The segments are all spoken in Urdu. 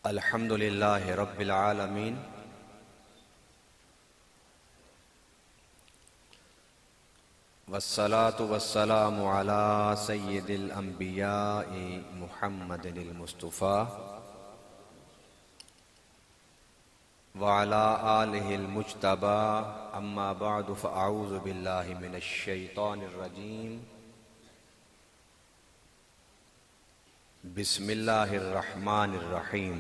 الحمد لله رب العالمين والصلاة والسلام على سيد الأنبياء محمد المصطفى وعلى آله المجتبى أما بعد فأعوذ بالله من الشيطان الرجيم بسم الله الرحمن الرحيم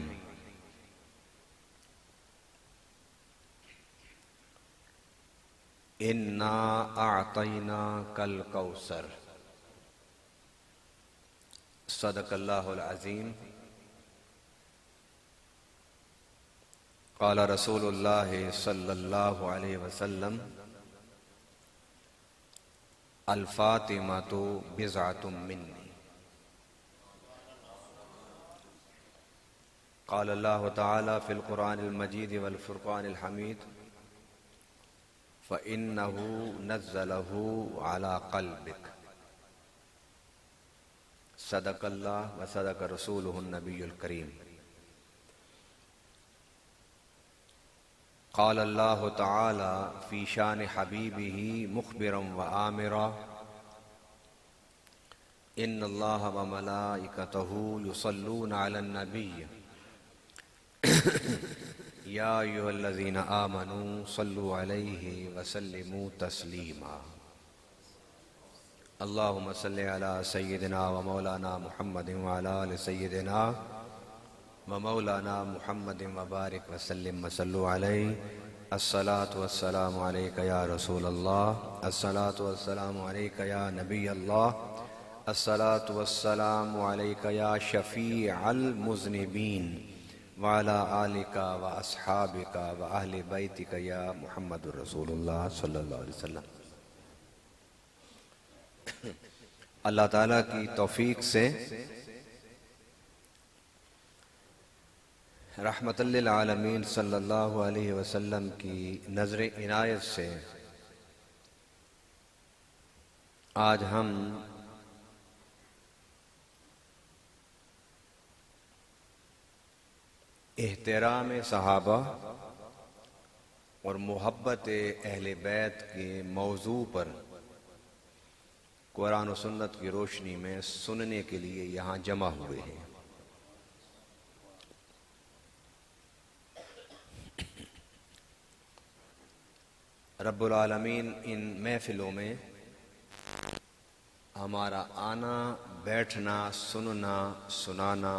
إنا أعطيناك الكوثر صدق الله العظيم قال رسول الله صلى الله عليه وسلم الفاطمة بضعة مني قال الله تعالى في القرآن المجيد والفرقان الحميد فإنه نزله على قلبك صدق الله وصدق رسوله النبي الكريم قال الله تعالى في شان حبيبه مخبرا وآمرا إن الله وملائكته يصلون على النبي يا أيها الذين آمنوا صلوا عليه وسلموا تسليما اللهم صل على سيدنا ومولانا محمد وعلى آل سيدنا ومولانا محمد وبارك وسلم وصلوا عليه الصلاة والسلام عليك يا رسول الله الصلاة والسلام عليك يا نبي الله الصلاة والسلام عليك يا شفيع المذنبين وعلى آلك وأصحابك وأهل بيتك يا محمد رسول اللہ صلی اللہ علیہ وسلم۔ اللہ تعالیٰ کی توفیق سے رحمت للعالمین صلی اللہ علیہ وسلم کی نظر عنایت سے آج ہم احترام صحابہ اور محبت اہل بیت کے موضوع پر قرآن و سنت کی روشنی میں سننے کے لیے یہاں جمع ہوئے ہیں۔ رب العالمین ان محفلوں میں ہمارا آنا، بیٹھنا، سننا، سنانا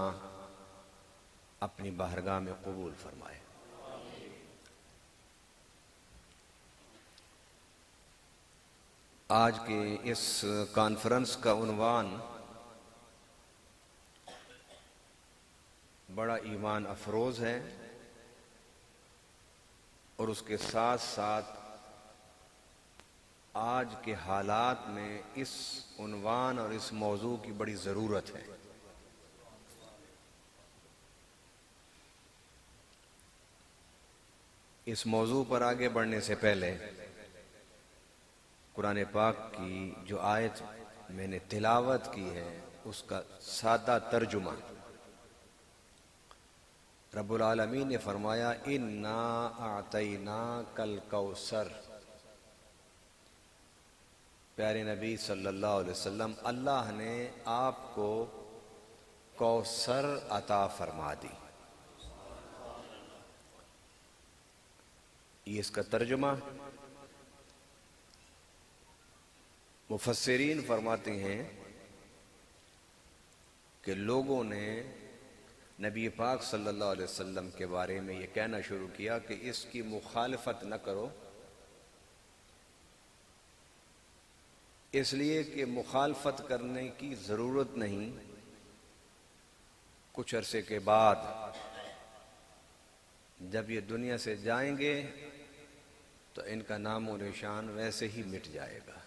اپنی بارگاہ میں قبول فرمائے۔ آج کے اس کانفرنس کا عنوان بڑا ایمان افروز ہے اور اس کے ساتھ ساتھ آج کے حالات میں اس عنوان اور اس موضوع کی بڑی ضرورت ہے۔ اس موضوع پر آگے بڑھنے سے پہلے قرآن پاک کی جو آیت میں نے تلاوت کی ہے اس کا سادہ ترجمہ۔ رب العالمین نے فرمایا اِنَّا أَعْطَيْنَاكَ الْكَوْثَرَ۔ پیارے نبی صلی اللہ علیہ وسلم، اللہ نے آپ کو کوثر عطا فرما دی۔ یہ اس کا ترجمہ مفسرین فرماتے ہیں کہ لوگوں نے نبی پاک صلی اللہ علیہ وسلم کے بارے میں یہ کہنا شروع کیا کہ اس کی مخالفت نہ کرو، اس لیے کہ مخالفت کرنے کی ضرورت نہیں، کچھ عرصے کے بعد جب یہ دنیا سے جائیں گے تو ان کا نام و نشان ویسے ہی مٹ جائے گا۔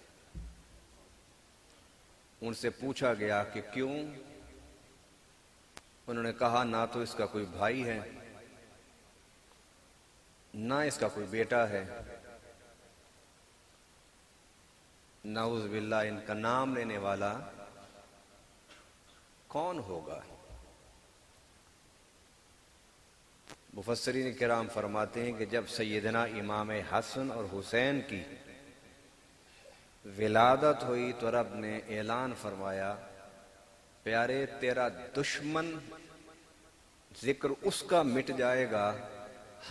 ان سے پوچھا گیا کہ کیوں؟ انہوں نے کہا نہ تو اس کا کوئی بھائی ہے، نہ اس کا کوئی بیٹا ہے، نعوذ باللہ ان کا نام لینے والا کون ہوگا؟ مفسرین کرام فرماتے ہیں کہ جب سیدنا امام حسن اور حسین کی ولادت ہوئی تو رب نے اعلان فرمایا، پیارے تیرا دشمن ذکر اس کا مٹ جائے گا،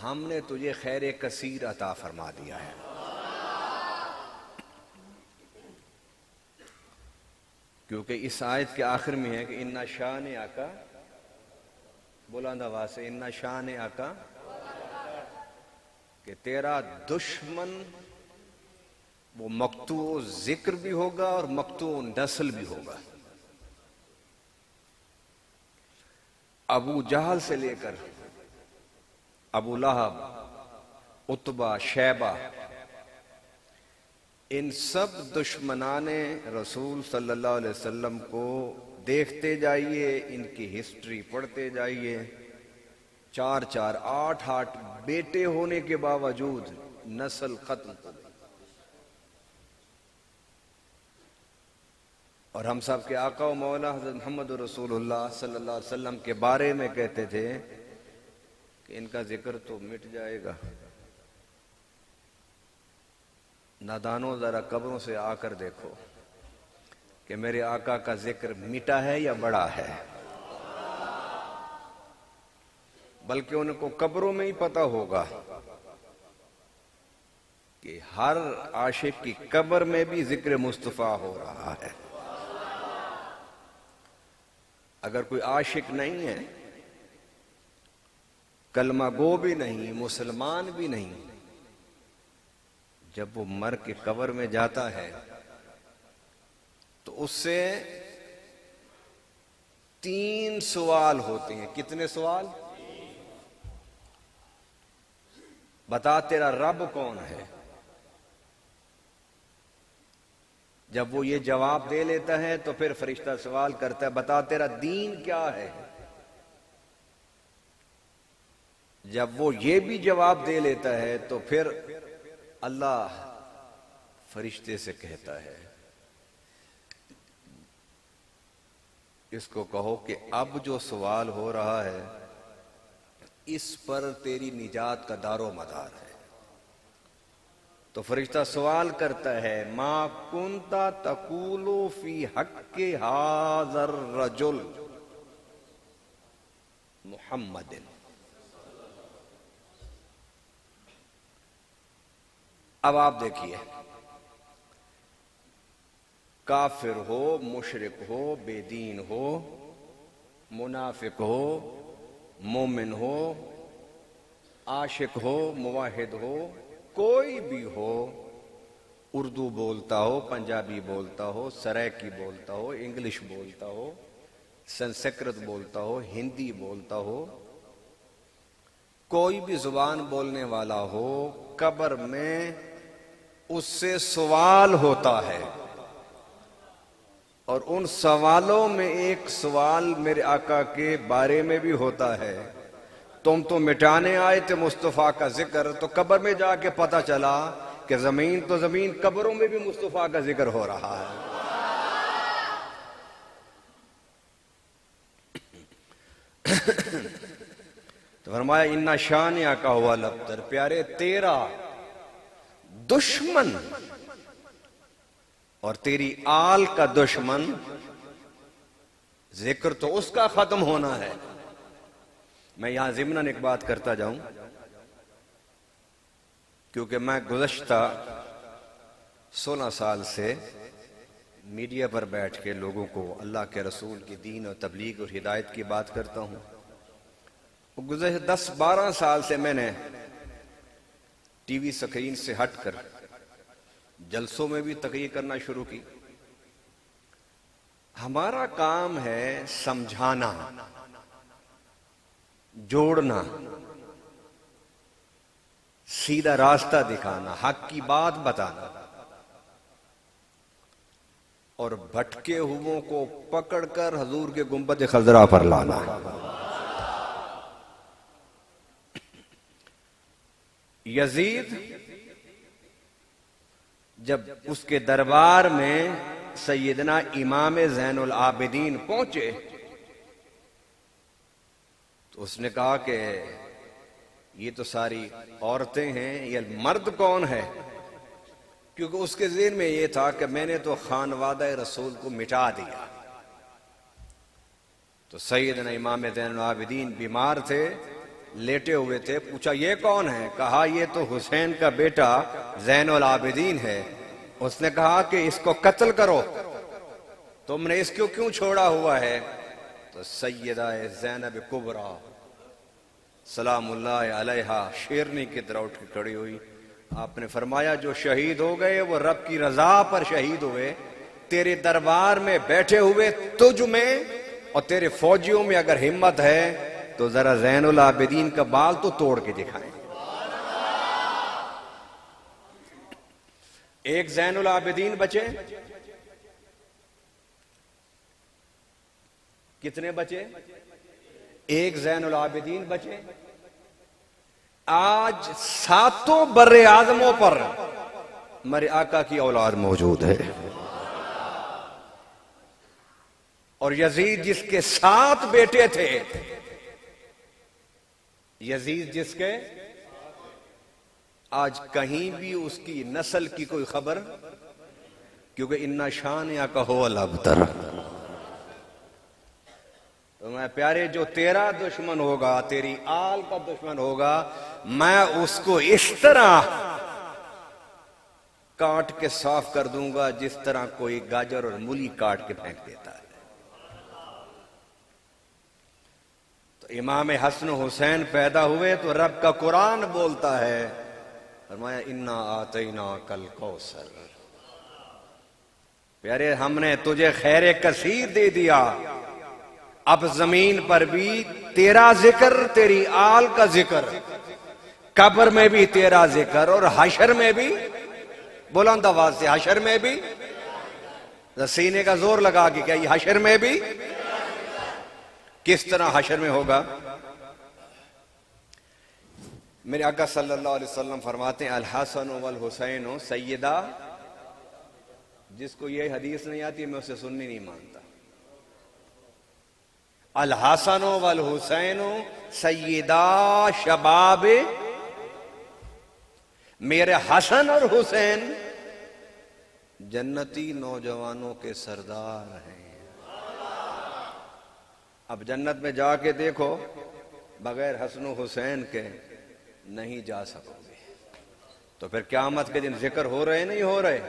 ہم نے تجھے خیر کثیر عطا فرما دیا ہے۔ کیونکہ اس آیت کے آخر میں ہے کہ اِنَّ شَانِئَکَ، بلند آواز سے اِنَّ شَانِئَکَ، کہ تیرا دشمن وہ مقطوع ذکر بھی ہوگا اور مقطوع نسل بھی ہوگا۔ ابو جہل سے لے کر ابو لہب، عتبہ، شیبہ، ان سب دشمنان رسول صلی اللہ علیہ وسلم کو دیکھتے جائیے، ان کی ہسٹری پڑھتے جائیے، 4 8 بیٹے ہونے کے باوجود نسل ختم ہو گئی۔ اور ہم سب کے آقا و مولا حضرت محمد رسول اللہ صلی اللہ علیہ وسلم کے بارے میں کہتے تھے کہ ان کا ذکر تو مٹ جائے گا۔ نادانوں ذرا قبروں سے آ کر دیکھو کہ میرے آقا کا ذکر مٹا ہے یا بڑا ہے، بلکہ ان کو قبروں میں ہی پتہ ہوگا کہ ہر عاشق کی قبر میں بھی ذکر مصطفیٰ ہو رہا ہے۔ اگر کوئی عاشق نہیں ہے، کلمہ گو بھی نہیں، مسلمان بھی نہیں، جب وہ مر کے قبر میں جاتا ہے تو اس سے 3 سوال ہوتے ہیں۔ کتنے سوال؟ بتا تیرا رب کون ہے؟ جب وہ یہ جواب دے لیتا ہے تو پھر فرشتہ سوال کرتا ہے، بتا تیرا دین کیا ہے؟ جب وہ یہ بھی جواب دے لیتا ہے تو پھر اللہ فرشتے سے کہتا ہے، اس کو کہو کہ اب جو سوال ہو رہا ہے اس پر تیری نجات کا دار و مدار ہے۔ تو فرشتہ سوال کرتا ہے، ما کنت تقول فی حق ھذا الرجل محمد۔ اب آپ دیکھیے، کافر ہو، مشرک ہو، بے دین ہو، منافق ہو، مومن ہو، عاشق ہو، موحد ہو، کوئی بھی ہو، اردو بولتا ہو، پنجابی بولتا ہو، سرائکی بولتا ہو، انگلش بولتا ہو، سنسکرت بولتا ہو، ہندی بولتا ہو، کوئی بھی زبان بولنے والا ہو، قبر میں اس سے سوال ہوتا ہے، اور ان سوالوں میں ایک سوال میرے آقا کے بارے میں بھی ہوتا ہے، تم تو مٹانے آئے تھے مصطفیٰ کا ذکر، تو قبر میں جا کے پتہ چلا کہ زمین تو زمین، قبروں میں بھی مصطفیٰ کا ذکر ہو رہا ہے۔ تو فرمایا اِنَّ شَانِئَکَ هُوَ الْأَبْتَرُ، پیارے تیرا دشمن اور تیری آل کا دشمن، ذکر تو اس کا ختم ہونا ہے۔ میں یہاں ضمناً ایک بات کرتا جاؤں، کیونکہ میں گزشتہ 16 سال سے میڈیا پر بیٹھ کے لوگوں کو اللہ کے رسول کی دین اور تبلیغ اور ہدایت کی بات کرتا ہوں۔ گزشتہ 10-12 سال سے میں نے ٹی وی سکرین سے ہٹ کر جلسوں میں بھی تقریر کرنا شروع کی۔ ہمارا کام ہے سمجھانا، جوڑنا، سیدھا راستہ دکھانا، حق کی بات بتانا، اور بھٹکے ہوئوں کو پکڑ کر حضور کے گنبد خضرا پر لانا۔ یزید جب اس کے دربار میں سیدنا امام زین العابدین پہنچے تو اس نے کہا کہ یہ تو ساری عورتیں ہیں، یہ مرد کون ہے؟ کیونکہ اس کے ذہن میں یہ تھا کہ میں نے تو خانوادہ رسول کو مٹا دیا۔ تو سیدنا امام زین العابدین بیمار تھے، لیٹے ہوئے تھے، پوچھا یہ کون ہے؟ کہا یہ تو حسین کا بیٹا زین العابدین ہے۔ اس نے کہا کہ اس کو قتل کرو، تم نے اس کو کیوں چھوڑا ہوا ہے؟ تو سیدہ زینب کبریٰ سلام اللہ علیہا شیرنی کی طرح اٹھ کے کھڑی ہوئی۔ آپ نے فرمایا جو شہید ہو گئے وہ رب کی رضا پر شہید ہوئے، تیرے دربار میں بیٹھے ہوئے تجھ میں اور تیرے فوجیوں میں اگر ہمت ہے تو ذرا زین العابدین کا بال تو توڑ کے دکھائیں۔ ایک زین العابدین بچے، کتنے بچے؟ ایک زین العابدین بچے۔ آج ساتوں بر اعظموں پر ہمارے آقا کی اولاد موجود ہے، اور یزید جس کے 7 بیٹے تھے، یزید جس کے آج کہیں بھی اس کی نسل کی کوئی خبر، کیونکہ ان شانئک ھو الابتر۔ تو میں پیارے جو تیرا دشمن ہوگا، تیری آل کا دشمن ہوگا، میں اس کو اس طرح کاٹ کے صاف کر دوں گا جس طرح کوئی گاجر اور مولی کاٹ کے پھینک دیتا ہے۔ تو امام حسن و حسین پیدا ہوئے تو رب کا قرآن بولتا ہے، فرمایا انا آتیناک الکوثر، پیارے ہم نے تجھے خیر کثیر دے دیا۔ اب زمین پر بھی تیرا ذکر، تیری آل کا ذکر، قبر میں بھی تیرا ذکر، اور حشر میں بھی، بلند آواز سے، حشر میں بھی، سینے کا زور لگا کہ کیا یہ حشر میں بھی؟ کس طرح حشر میں ہوگا؟ میرے آقا صلی اللہ علیہ وسلم فرماتے ہیں الحسن والحسین سیدہ، جس کو یہ حدیث نہیں آتی میں اسے سننی نہیں مانتا۔ الحسن والحسین سیدہ شباب، میرے حسن اور حسین جنتی نوجوانوں کے سردار ہیں۔ اب جنت میں جا کے دیکھو، بغیر حسن و حسین کے نہیں جا سکو گے۔ تو پھر قیامت کے دن ذکر ہو رہے نہیں ہو رہے؟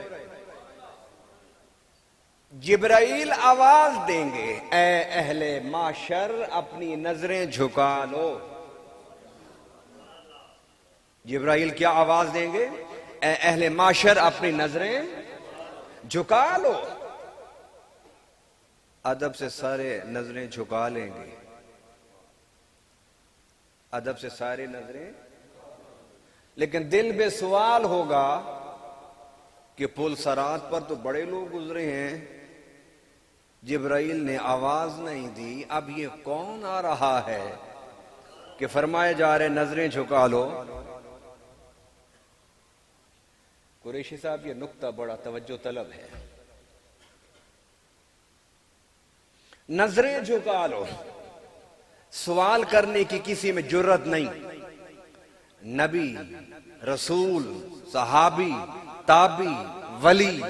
جبرائیل آواز دیں گے، اے اہل معاشر اپنی نظریں جھکا لو۔ جبرائیل کیا آواز دیں گے؟ اے اہل معاشر اپنی نظریں جھکا لو۔ ادب سے سارے نظریں جھکا لیں گے، ادب سے سارے نظریں، لیکن دل میں سوال ہوگا کہ پل صراط پر تو بڑے لوگ گزرے ہیں، جبرائیل نے آواز نہیں دی، اب یہ کون آ رہا ہے کہ فرمائے جا رہے نظریں جھکا لو؟ قریشی صاحب یہ نقطہ بڑا توجہ طلب ہے۔ نظریں جھکا لو، سوال کرنے کی کسی میں جرت نہیں۔ نبی، رسول، صحابی، تابی، ولی،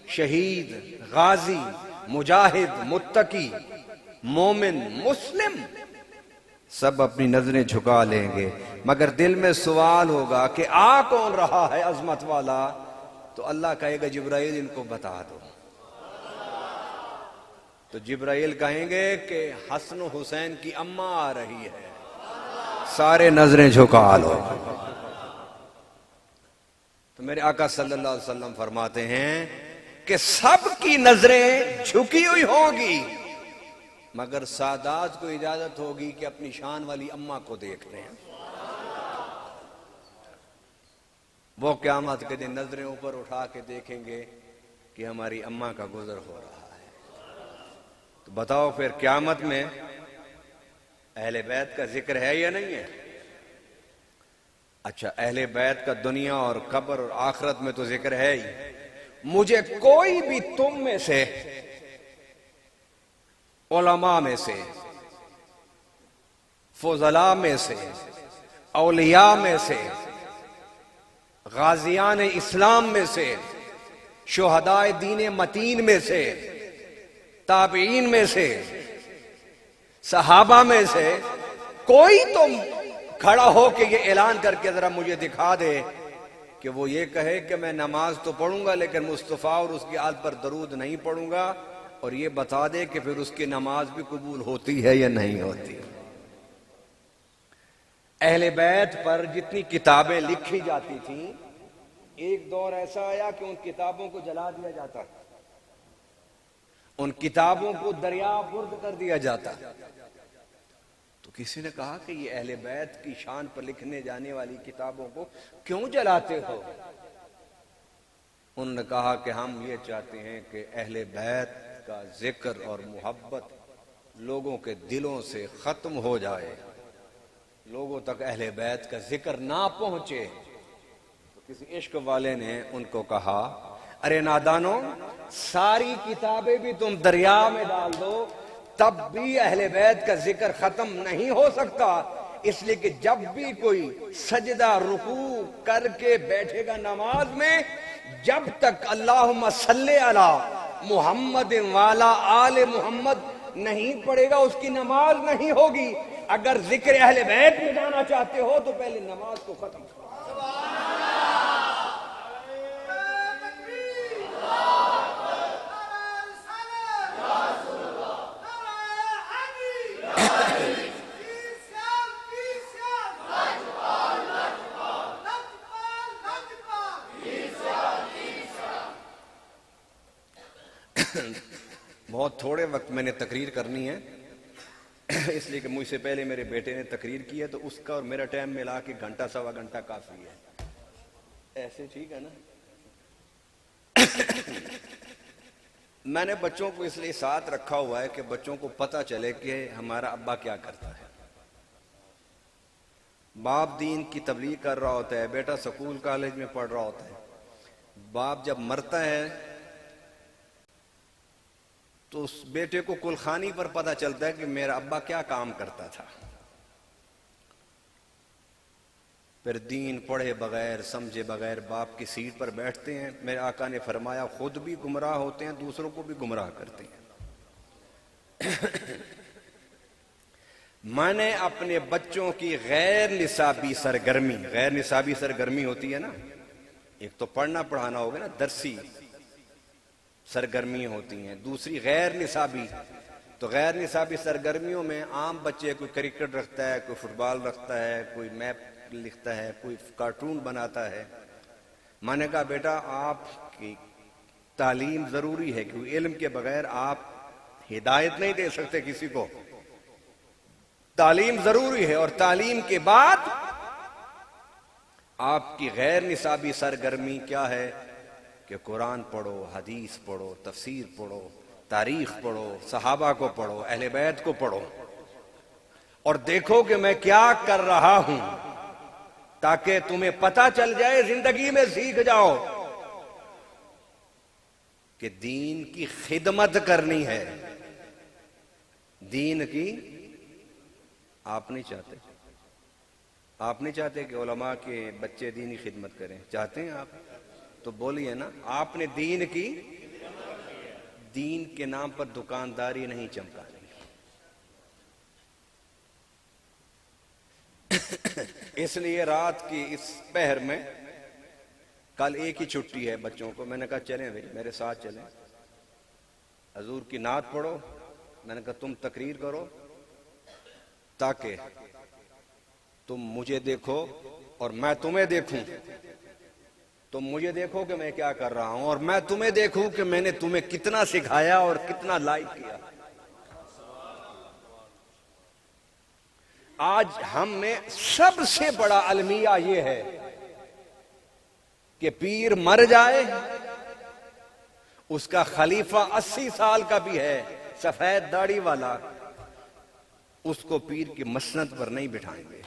شہید، غازی، مجاہد، متقی، مومن، مسلم، سب اپنی نظریں جھکا لیں گے، مگر دل میں سوال ہوگا کہ آ کون رہا ہے عظمت والا؟ تو اللہ کہے گا جبرائیل ان کو بتا دو۔ تو جبرائیل کہیں گے کہ حسن و حسین کی اماں آ رہی ہے، سارے نظریں جھکا لو۔ تو میرے آقا صلی اللہ علیہ وسلم فرماتے ہیں کہ سب کی نظریں جھکی ہوئی ہوں گی، مگر سادات کو اجازت ہوگی کہ اپنی شان والی اماں کو دیکھ لیں۔ وہ قیامت کے دن نظریں اوپر اٹھا کے دیکھیں گے کہ ہماری اماں کا گزر ہو رہا ہے۔ تو بتاؤ پھر قیامت میں اہل بیت کا ذکر ہے یا نہیں ہے؟ اچھا، اہل بیت کا دنیا اور قبر اور آخرت میں تو ذکر ہے ہی۔ مجھے کوئی بھی تم میں سے، علماء میں سے، فضلاء میں سے اولیاء میں سے، غازیان اسلام میں سے، شہدائے دین متین میں سے، تابعین میں سے، صحابہ میں سے کوئی تم کھڑا ہو کے یہ اعلان کر کے ذرا مجھے دکھا دے کہ وہ یہ کہے کہ میں نماز تو پڑھوں گا لیکن مصطفیٰ اور اس کی آل پر درود نہیں پڑھوں گا، اور یہ بتا دے کہ پھر اس کی نماز بھی قبول ہوتی ہے یا نہیں ہوتی۔ اہل بیت پر جتنی کتابیں لکھی جاتی تھیں، ایک دور ایسا آیا کہ ان کتابوں کو جلا دیا جاتا، ان کتابوں کو دریا برد کر دیا جاتا۔ تو کسی نے کہا کہ یہ اہل بیت کی شان پر لکھنے جانے والی کتابوں کو کیوں جلاتے ہو؟ انہوں نے کہا کہ ہم یہ چاہتے ہیں کہ اہل بیت کا ذکر اور محبت لوگوں کے دلوں سے ختم ہو جائے، لوگوں تک اہل بیت کا ذکر نہ پہنچے۔ تو کسی عشق والے نے ان کو کہا، ارے نادانو، ساری کتابیں بھی تم دریا میں ڈال دو تب بھی اہل بیت کا ذکر ختم نہیں ہو سکتا، اس لیے کہ جب بھی کوئی سجدہ رکوع کر کے بیٹھے گا نماز میں، جب تک اللہم صلی علی محمد والا آل محمد نہیں پڑھے گا اس کی نماز نہیں ہوگی۔ اگر ذکر اہل بیت میں جانا چاہتے ہو تو پہلے نماز کو ختم کرو۔ بہت تھوڑے وقت میں نے تقریر کرنی ہے، اس لیے کہ مجھ سے پہلے میرے بیٹے نے تقریر کی ہے، تو اس کا اور میرا ٹائم ملا کے گھنٹہ سوا گھنٹہ کافی ہے۔ ایسے ٹھیک ہے نا؟ میں نے بچوں کو اس لیے ساتھ رکھا ہوا ہے کہ بچوں کو پتہ چلے کہ ہمارا ابا کیا کرتا ہے۔ باپ دین کی تبلیغ کر رہا ہوتا ہے، بیٹا سکول کالج میں پڑھ رہا ہوتا ہے، باپ جب مرتا ہے تو اس بیٹے کو کلخانی پر پتہ چلتا ہے کہ میرا ابا کیا کام کرتا تھا۔ پھر دین پڑھے بغیر سمجھے بغیر باپ کی سیٹ پر بیٹھتے ہیں۔ میرے آقا نے فرمایا خود بھی گمراہ ہوتے ہیں، دوسروں کو بھی گمراہ کرتے ہیں۔ میں نے اپنے بچوں کی غیر نصابی سرگرمی ہوتی ہے نا، ایک تو پڑھنا پڑھانا ہوگا نا، درسی سرگرمی ہوتی ہیں، دوسری غیر نصابی۔ تو غیر نصابی سرگرمیوں میں عام بچے کوئی کرکٹ رکھتا ہے، کوئی فٹ بال رکھتا ہے، کوئی میپ لکھتا ہے، کوئی کارٹون بناتا ہے۔ میں نے کہا بیٹا آپ کی تعلیم ضروری ہے، کیونکہ علم کے بغیر آپ ہدایت نہیں دے سکتے کسی کو۔ تعلیم ضروری ہے، اور تعلیم کے بعد آپ کی غیر نصابی سرگرمی کیا ہے کہ قرآن پڑھو، حدیث پڑھو، تفسیر پڑھو، تاریخ پڑھو، صحابہ کو پڑھو، اہل بیت کو پڑھو، اور دیکھو کہ میں کیا کر رہا ہوں، تاکہ تمہیں پتہ چل جائے، زندگی میں سیکھ جاؤ کہ دین کی خدمت کرنی ہے۔ دین کی آپ نہیں چاہتے کہ علماء کے بچے دینی خدمت کریں؟ چاہتے ہیں آپ؟ تو بولیے نا، آپ نے دین کی، دین کے نام پر دکانداری نہیں چمکانی۔ اس لیے رات کی اس پہر میں، کل ایک ہی چھٹی ہے بچوں کو، میں نے کہا چلیں بھائی میرے ساتھ چلیں، حضور کی نعت پڑھو۔ میں نے کہا تم تقریر کرو تاکہ تم مجھے دیکھو اور میں تمہیں دیکھوں، تم مجھے دیکھو کہ میں کیا کر رہا ہوں، اور میں تمہیں دیکھوں کہ میں نے تمہیں کتنا سکھایا اور کتنا لائک کیا۔ آج ہم میں سب سے بڑا المیہ یہ ہے کہ پیر مر جائے، اس کا خلیفہ 80 سال کا بھی ہے، سفید داڑھی والا، اس کو پیر کی مسند پر نہیں بٹھائیں گے۔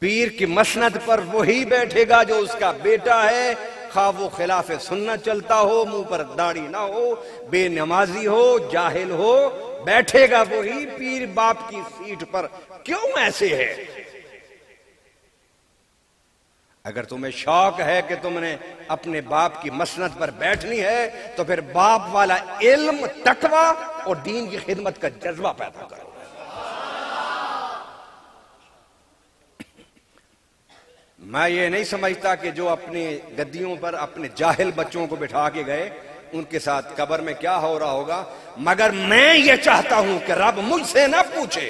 پیر کی مسند پر وہی بیٹھے گا جو اس کا بیٹا ہے، خواہ وہ خلاف سنت چلتا ہو، منہ پر داڑھی نہ ہو، بے نمازی ہو، جاہل ہو، بیٹھے گا وہی۔ پیر باپ کی سیٹ پر کیوں ایسے ہے؟ اگر تمہیں شوق ہے کہ تم نے اپنے باپ کی مسند پر بیٹھنی ہے تو پھر باپ والا علم، تقوی اور دین کی خدمت کا جذبہ پیدا کرو۔ میں یہ نہیں سمجھتا کہ جو اپنی گدیوں پر اپنے جاہل بچوں کو بٹھا کے گئے ان کے ساتھ قبر میں کیا ہو رہا ہوگا، مگر میں یہ چاہتا ہوں کہ رب مجھ سے نہ پوچھے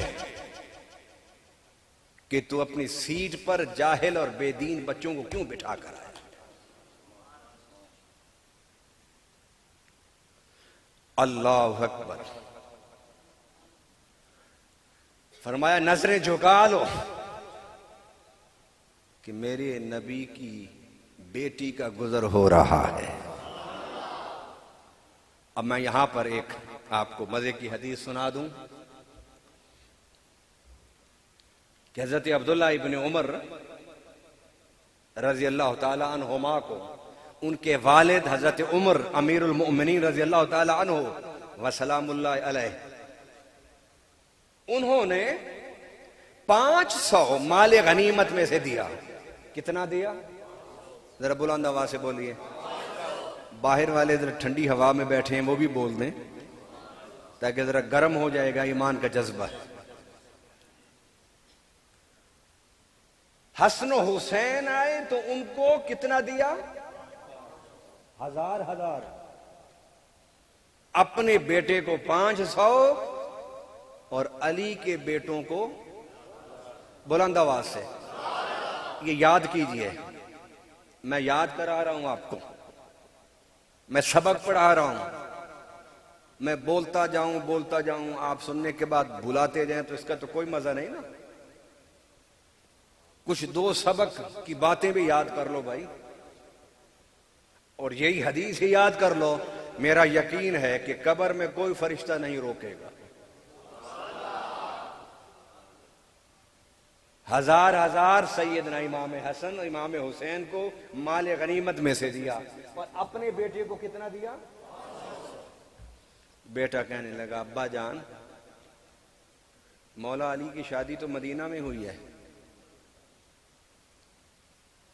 کہ تو اپنی سیٹ پر جاہل اور بے دین بچوں کو کیوں بٹھا کر آئے۔ اللہ اکبر۔ فرمایا نظریں جھکا لو کہ میرے نبی کی بیٹی کا گزر ہو رہا ہے۔ اب میں یہاں پر ایک آپ کو مزے کی حدیث سنا دوں کہ حضرت عبداللہ ابن عمر رضی اللہ تعالی عنہما کو ان کے والد حضرت عمر امیر المؤمنین رضی اللہ تعالی عنہ وسلام اللہ علیہ، انہوں نے 500 مال غنیمت میں سے دیا۔ کتنا دیا؟ ذرا بلند آواز سے بولیے۔ باہر والے ذرا ٹھنڈی ہوا میں بیٹھے ہیں وہ بھی بول دیں تاکہ ذرا گرم ہو جائے گا ایمان کا جذبہ۔ حسن و حسین آئے تو ان کو کتنا دیا؟ 1000 اپنے بیٹے کو 500 اور علی کے بیٹوں کو بلند آواز سے یہ یاد کیجئے، میں یاد کرا رہا ہوں آپ کو، میں سبق پڑھا رہا ہوں، میں بولتا جاؤں آپ سننے کے بعد بھلاتے جائیں تو اس کا تو کوئی مزہ نہیں نا۔ کچھ 2 سبق کی باتیں بھی یاد کر لو بھائی، اور یہی حدیث ہی یاد کر لو۔ میرا یقین ہے کہ قبر میں کوئی فرشتہ نہیں روکے گا۔ 1000 سیدنا امام حسن امام حسین کو مال غنیمت میں سے دیا، اور اپنے بیٹے کو کتنا دیا؟ بیٹا کہنے لگا ابا جان، مولا علی کی شادی تو مدینہ میں ہوئی ہے،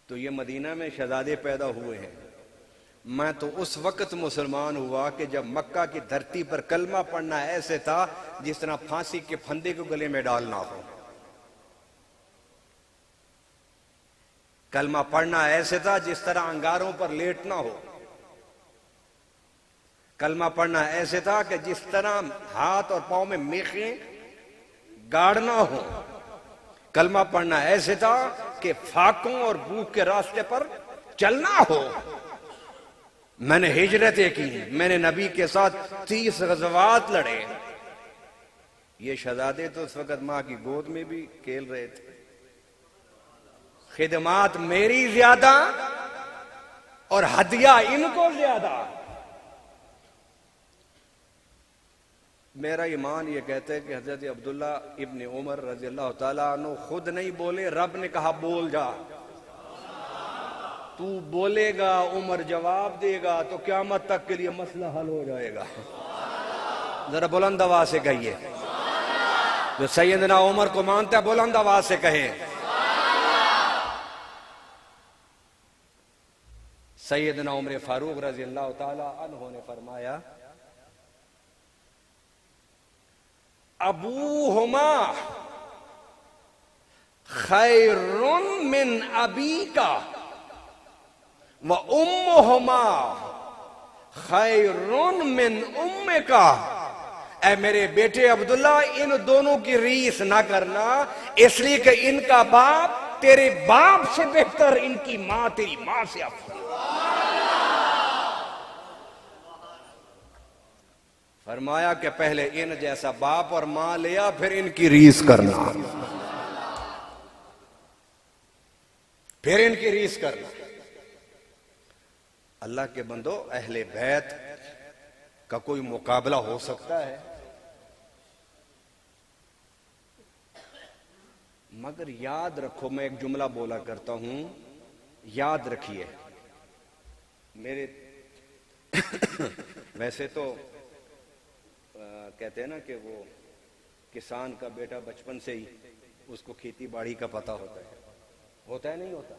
تو یہ مدینہ میں شہزادے پیدا ہوئے ہیں، میں تو اس وقت مسلمان ہوا کہ جب مکہ کی دھرتی پر کلمہ پڑھنا ایسے تھا جس طرح پھانسی کے پھندے کو گلے میں ڈالنا ہو۔ کلمہ پڑھنا ایسے تھا جس طرح انگاروں پر لیٹنا ہو۔ کلمہ پڑھنا ایسے تھا کہ جس طرح ہاتھ اور پاؤں میں میخیں گاڑنا ہو۔ کلمہ پڑھنا ایسے تھا کہ فاقوں اور بھوک کے راستے پر چلنا ہو۔ میں نے ہجرتیں کی، میں نے نبی کے ساتھ 30 غزوات لڑے۔ یہ شہزادے تو اس وقت ماں کی گود میں بھی کھیل رہے تھے۔ خدمات میری زیادہ اور ہدیہ ان کو زیادہ۔ میرا ایمان یہ کہتا ہے کہ حضرت عبداللہ ابن عمر رضی اللہ تعالیٰ عنہ خود نہیں بولے، رب نے کہا بول جا۔ تو بولے گا، عمر جواب دے گا تو قیامت تک کے لیے مسئلہ حل ہو جائے گا۔ ذرا بلند آواز سے کہیے، جو سیدنا عمر کو مانتا ہے بلند آواز سے کہے۔ سیدنا عمر فاروق رضی اللہ تعالی عنہ نے فرمایا ابوہما خیر من ابیک و امہما خیر من امک۔ اے میرے بیٹے عبداللہ، ان دونوں کی ریس نہ کرنا، اس لیے کہ ان کا باپ تیرے باپ سے بہتر، ان کی ماں تیری ماں سے افضل۔ فرمایا کہ پہلے ان جیسا باپ اور ماں لیا، پھر ان کی ریس کرنا، پھر ان کی ریس کرنا۔ اللہ کے بندو، اہل بیت کا کوئی مقابلہ ہو سکتا ہے؟ مگر یاد رکھو، میں ایک جملہ بولا کرتا ہوں، یاد رکھیے میرے ویسے تو کہتے ہیں نا کہ وہ کسان کا بیٹا بچپن سے ہی اس کو کھیتی باڑی کا پتہ ہوتا ہے نہیں ہوتا؟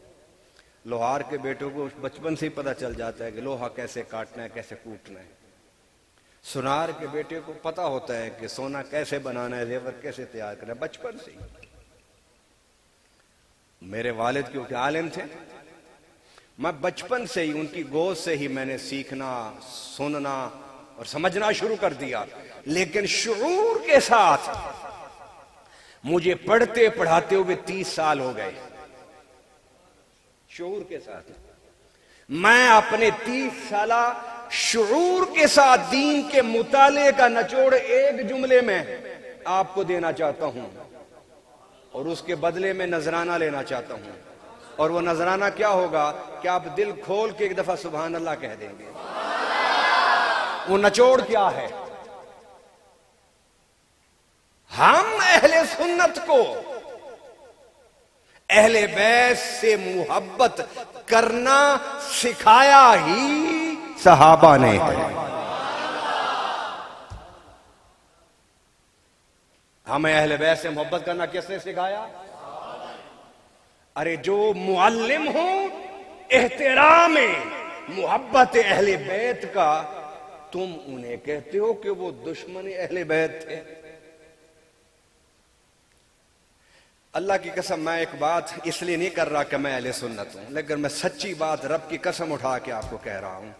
لوہار کے بیٹوں کو بچپن سے ہی پتہ چل جاتا ہے کہ لوہا کیسے کاٹنا ہے، کیسے کوٹنا ہے۔ سونار کے بیٹے کو پتہ ہوتا ہے کہ سونا کیسے بنانا ہے، زیور کیسے تیار کرنا ہے، بچپن سے ہی۔ میرے والد کیونکہ عالم تھے، میں بچپن سے ہی ان کی گود سے ہی میں نے سیکھنا، سننا اور سمجھنا شروع کر دیا، لیکن شعور کے ساتھ مجھے پڑھتے پڑھاتے ہوئے 30 سال ہو گئے۔ شعور کے ساتھ میں اپنے 30 سالہ شعور کے ساتھ دین کے مطالعے کا نچوڑ ایک جملے میں آپ کو دینا چاہتا ہوں، اور اس کے بدلے میں نذرانہ لینا چاہتا ہوں، اور وہ نذرانہ کیا ہوگا کہ آپ دل کھول کے ایک دفعہ سبحان اللہ کہہ دیں گے۔ وہ نچوڑ کیا ہے؟ ہم اہل سنت کو اہل بیت سے محبت کرنا سکھایا ہی صحابہ نے ہے۔ ہمیں اہل بیت سے محبت کرنا کس نے سکھایا؟ ارے جو معلم ہوں احترام محبت اہل بیت کا، تم انہیں کہتے ہو کہ وہ دشمن اہل بیت تھے۔ اللہ کی قسم میں ایک بات اس لیے نہیں کر رہا کہ میں اہل سنت ہوں، لیکن میں سچی بات رب کی قسم اٹھا کے آپ کو کہہ رہا ہوں،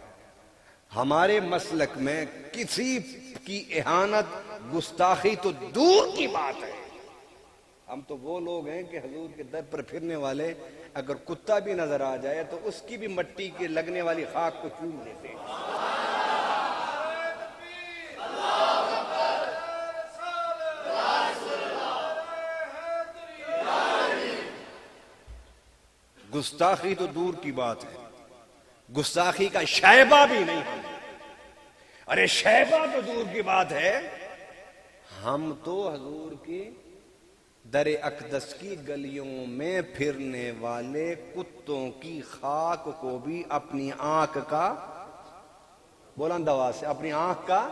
ہمارے مسلک میں کسی کی اہانت گستاخی تو دور کی بات ہے۔ ہم تو وہ لوگ ہیں کہ حضور کے در پر پھرنے والے اگر کتا بھی نظر آ جائے تو اس کی بھی مٹی کے لگنے والی خاک کو چوم لیتے ہیں۔ گستاخی تو دور کی بات ہے، گستاخی کا شائبہ بھی نہیں ہے۔ ارے شائبہ تو دور کی بات ہے، ہم تو حضور کی در اقدس کی گلیوں میں پھرنے والے کتوں کی خاک کو بھی اپنی آنکھ کا، بلند آواز سے، اپنی آنکھ کا۔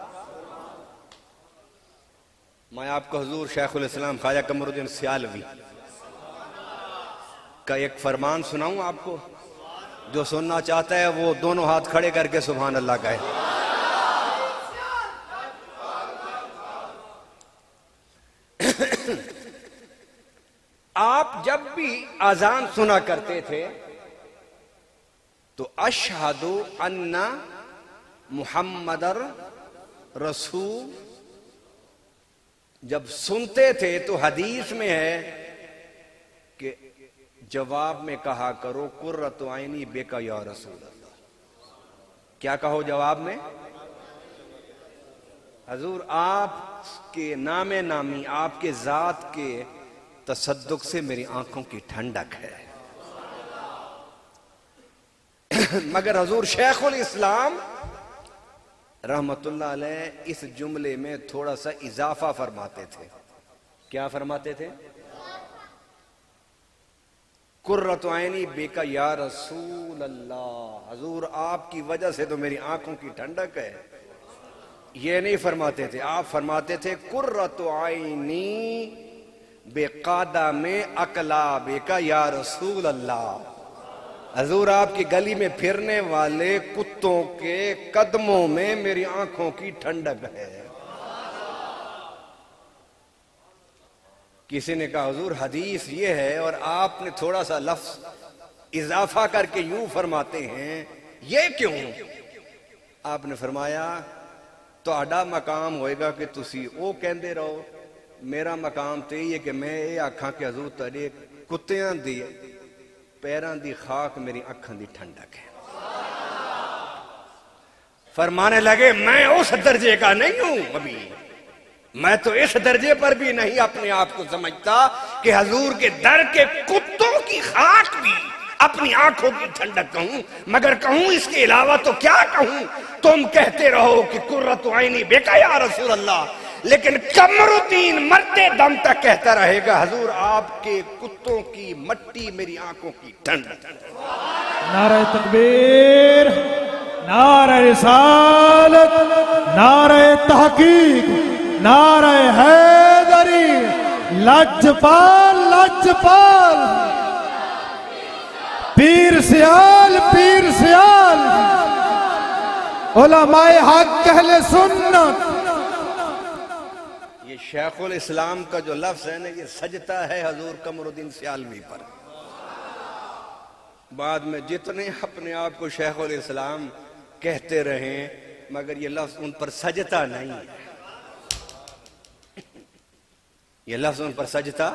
میں آپ کو حضور شیخ الاسلام خواجہ قمر الدین سیالوی کا ایک فرمان سناؤں آپ کو؟ جو سننا چاہتا ہے وہ دونوں ہاتھ کھڑے کر کے سبحان اللہ کہے۔ آپ جب بھی اذان سنا کرتے تھے تو اشہد ان محمد رسول جب سنتے تھے تو حدیث میں ہے کہ جواب میں کہا کرو قرۃ عینی بک یا رسول اللہ۔ کیا کہو جواب میں؟ حضور آپ کے نام نامی، آپ کے ذات کے تصدق سے میری آنکھوں کی ٹھنڈک ہے۔ مگر حضور شیخ الاسلام رحمت اللہ علیہ اس جملے میں تھوڑا سا اضافہ فرماتے تھے۔ کیا فرماتے تھے؟ قرۃ عینی بک یا رسول اللہ، حضور آپ کی وجہ سے تو میری آنکھوں کی ٹھنڈک ہے۔ یہ نہیں فرماتے تھے، آپ فرماتے تھے قرۃ عینی بقدم اقلابک یا رسول اللہ، حضور آپ کی گلی میں پھرنے والے کتوں کے قدموں میں میری آنکھوں کی ٹھنڈک ہے۔ کسی نے کہا حضور حدیث یہ ہے اور آپ نے تھوڑا سا لفظ اضافہ کر کے یوں فرماتے ہیں، یہ کیوں؟ آپ نے فرمایا تہاڈا مقام ہوئے گا کہ تسی او کہندے رہو، میرا مقام تو یہ ہے کہ میں یہ آکھاں کہ حضور تہاڈے کتیاں دی پیراں دی خاک میری آنکھاں دی ٹھنڈک ہے۔ فرمانے لگے میں اس درجے کا نہیں ہوں، ابھی میں تو اس درجے پر بھی نہیں اپنے آپ کو سمجھتا کہ حضور کے در کے کتوں کی خاک بھی اپنی آنکھوں کی ٹھنڈک کہوں، مگر کہوں اس کے علاوہ تو کیا کہوں؟ تم کہتے رہو کہ قرۃ عینی بک یا رسول اللہ، لیکن قمر الدین مرتے دم تک کہتا رہے گا حضور آپ کے کتوں کی مٹی میری آنکھوں کی ٹھنڈک۔ نعرہ تکبیر، نعرہ رسالت، نعرہ تحقیق، نعرہ حیدری، لجپال لجپال، پیر سیال پیر سیال علماء حق اہل سنت. یہ شیخ الاسلام کا جو لفظ ہے نا، یہ سجتا ہے حضور قمر الدین سیالوی پر. بعد میں جتنے اپنے آپ کو شیخ الاسلام کہتے رہیں مگر یہ لفظ ان پر سجتا نہیں ہے. یہ لفظ ان پر سجتا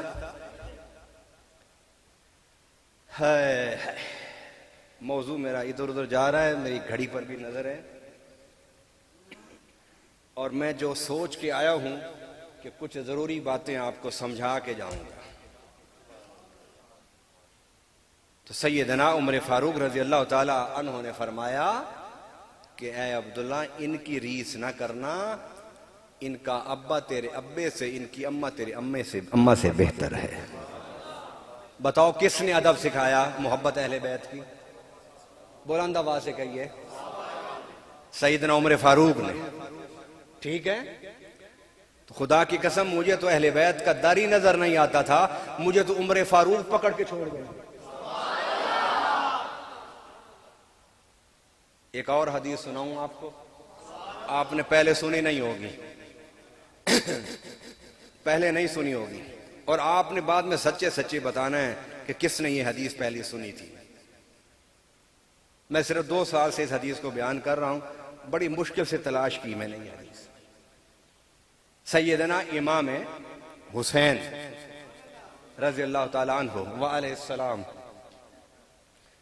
ہے. موضوع میرا ادھر ادھر جا رہا ہے، میری گھڑی پر بھی نظر ہے، اور میں جو سوچ کے آیا ہوں کہ کچھ ضروری باتیں آپ کو سمجھا کے جاؤں گا. تو سیدنا عمر فاروق رضی اللہ تعالی عنہ نے فرمایا کہ اے عبداللہ، ان کی ریس نہ کرنا، ان کا ابا تیرے ابے سے، ان کی اماں تیرے اماں سے بہتر ہے. بتاؤ کس نے ادب سکھایا محبت اہل بیت کی؟ بلند آواز سے کہیے. سیدنا عمر فاروق نے. ٹھیک ہے، تو خدا کی قسم مجھے تو اہل بیت کا در ہی نظر نہیں آتا تھا، مجھے تو عمر فاروق پکڑ کے چھوڑ گئے. ایک اور حدیث سناؤں آپ کو، آپ نے پہلے سنی نہیں ہوگی پہلے نہیں سنی ہوگی، اور آپ نے بعد میں سچے سچے بتانا ہے کہ کس نے یہ حدیث پہلی سنی تھی. میں صرف 2 سال سے اس حدیث کو بیان کر رہا ہوں، بڑی مشکل سے تلاش کی میں نے یہ حدیث. سیدنا امام حسین رضی اللہ تعالیٰ عنہ وعلیہ السلام،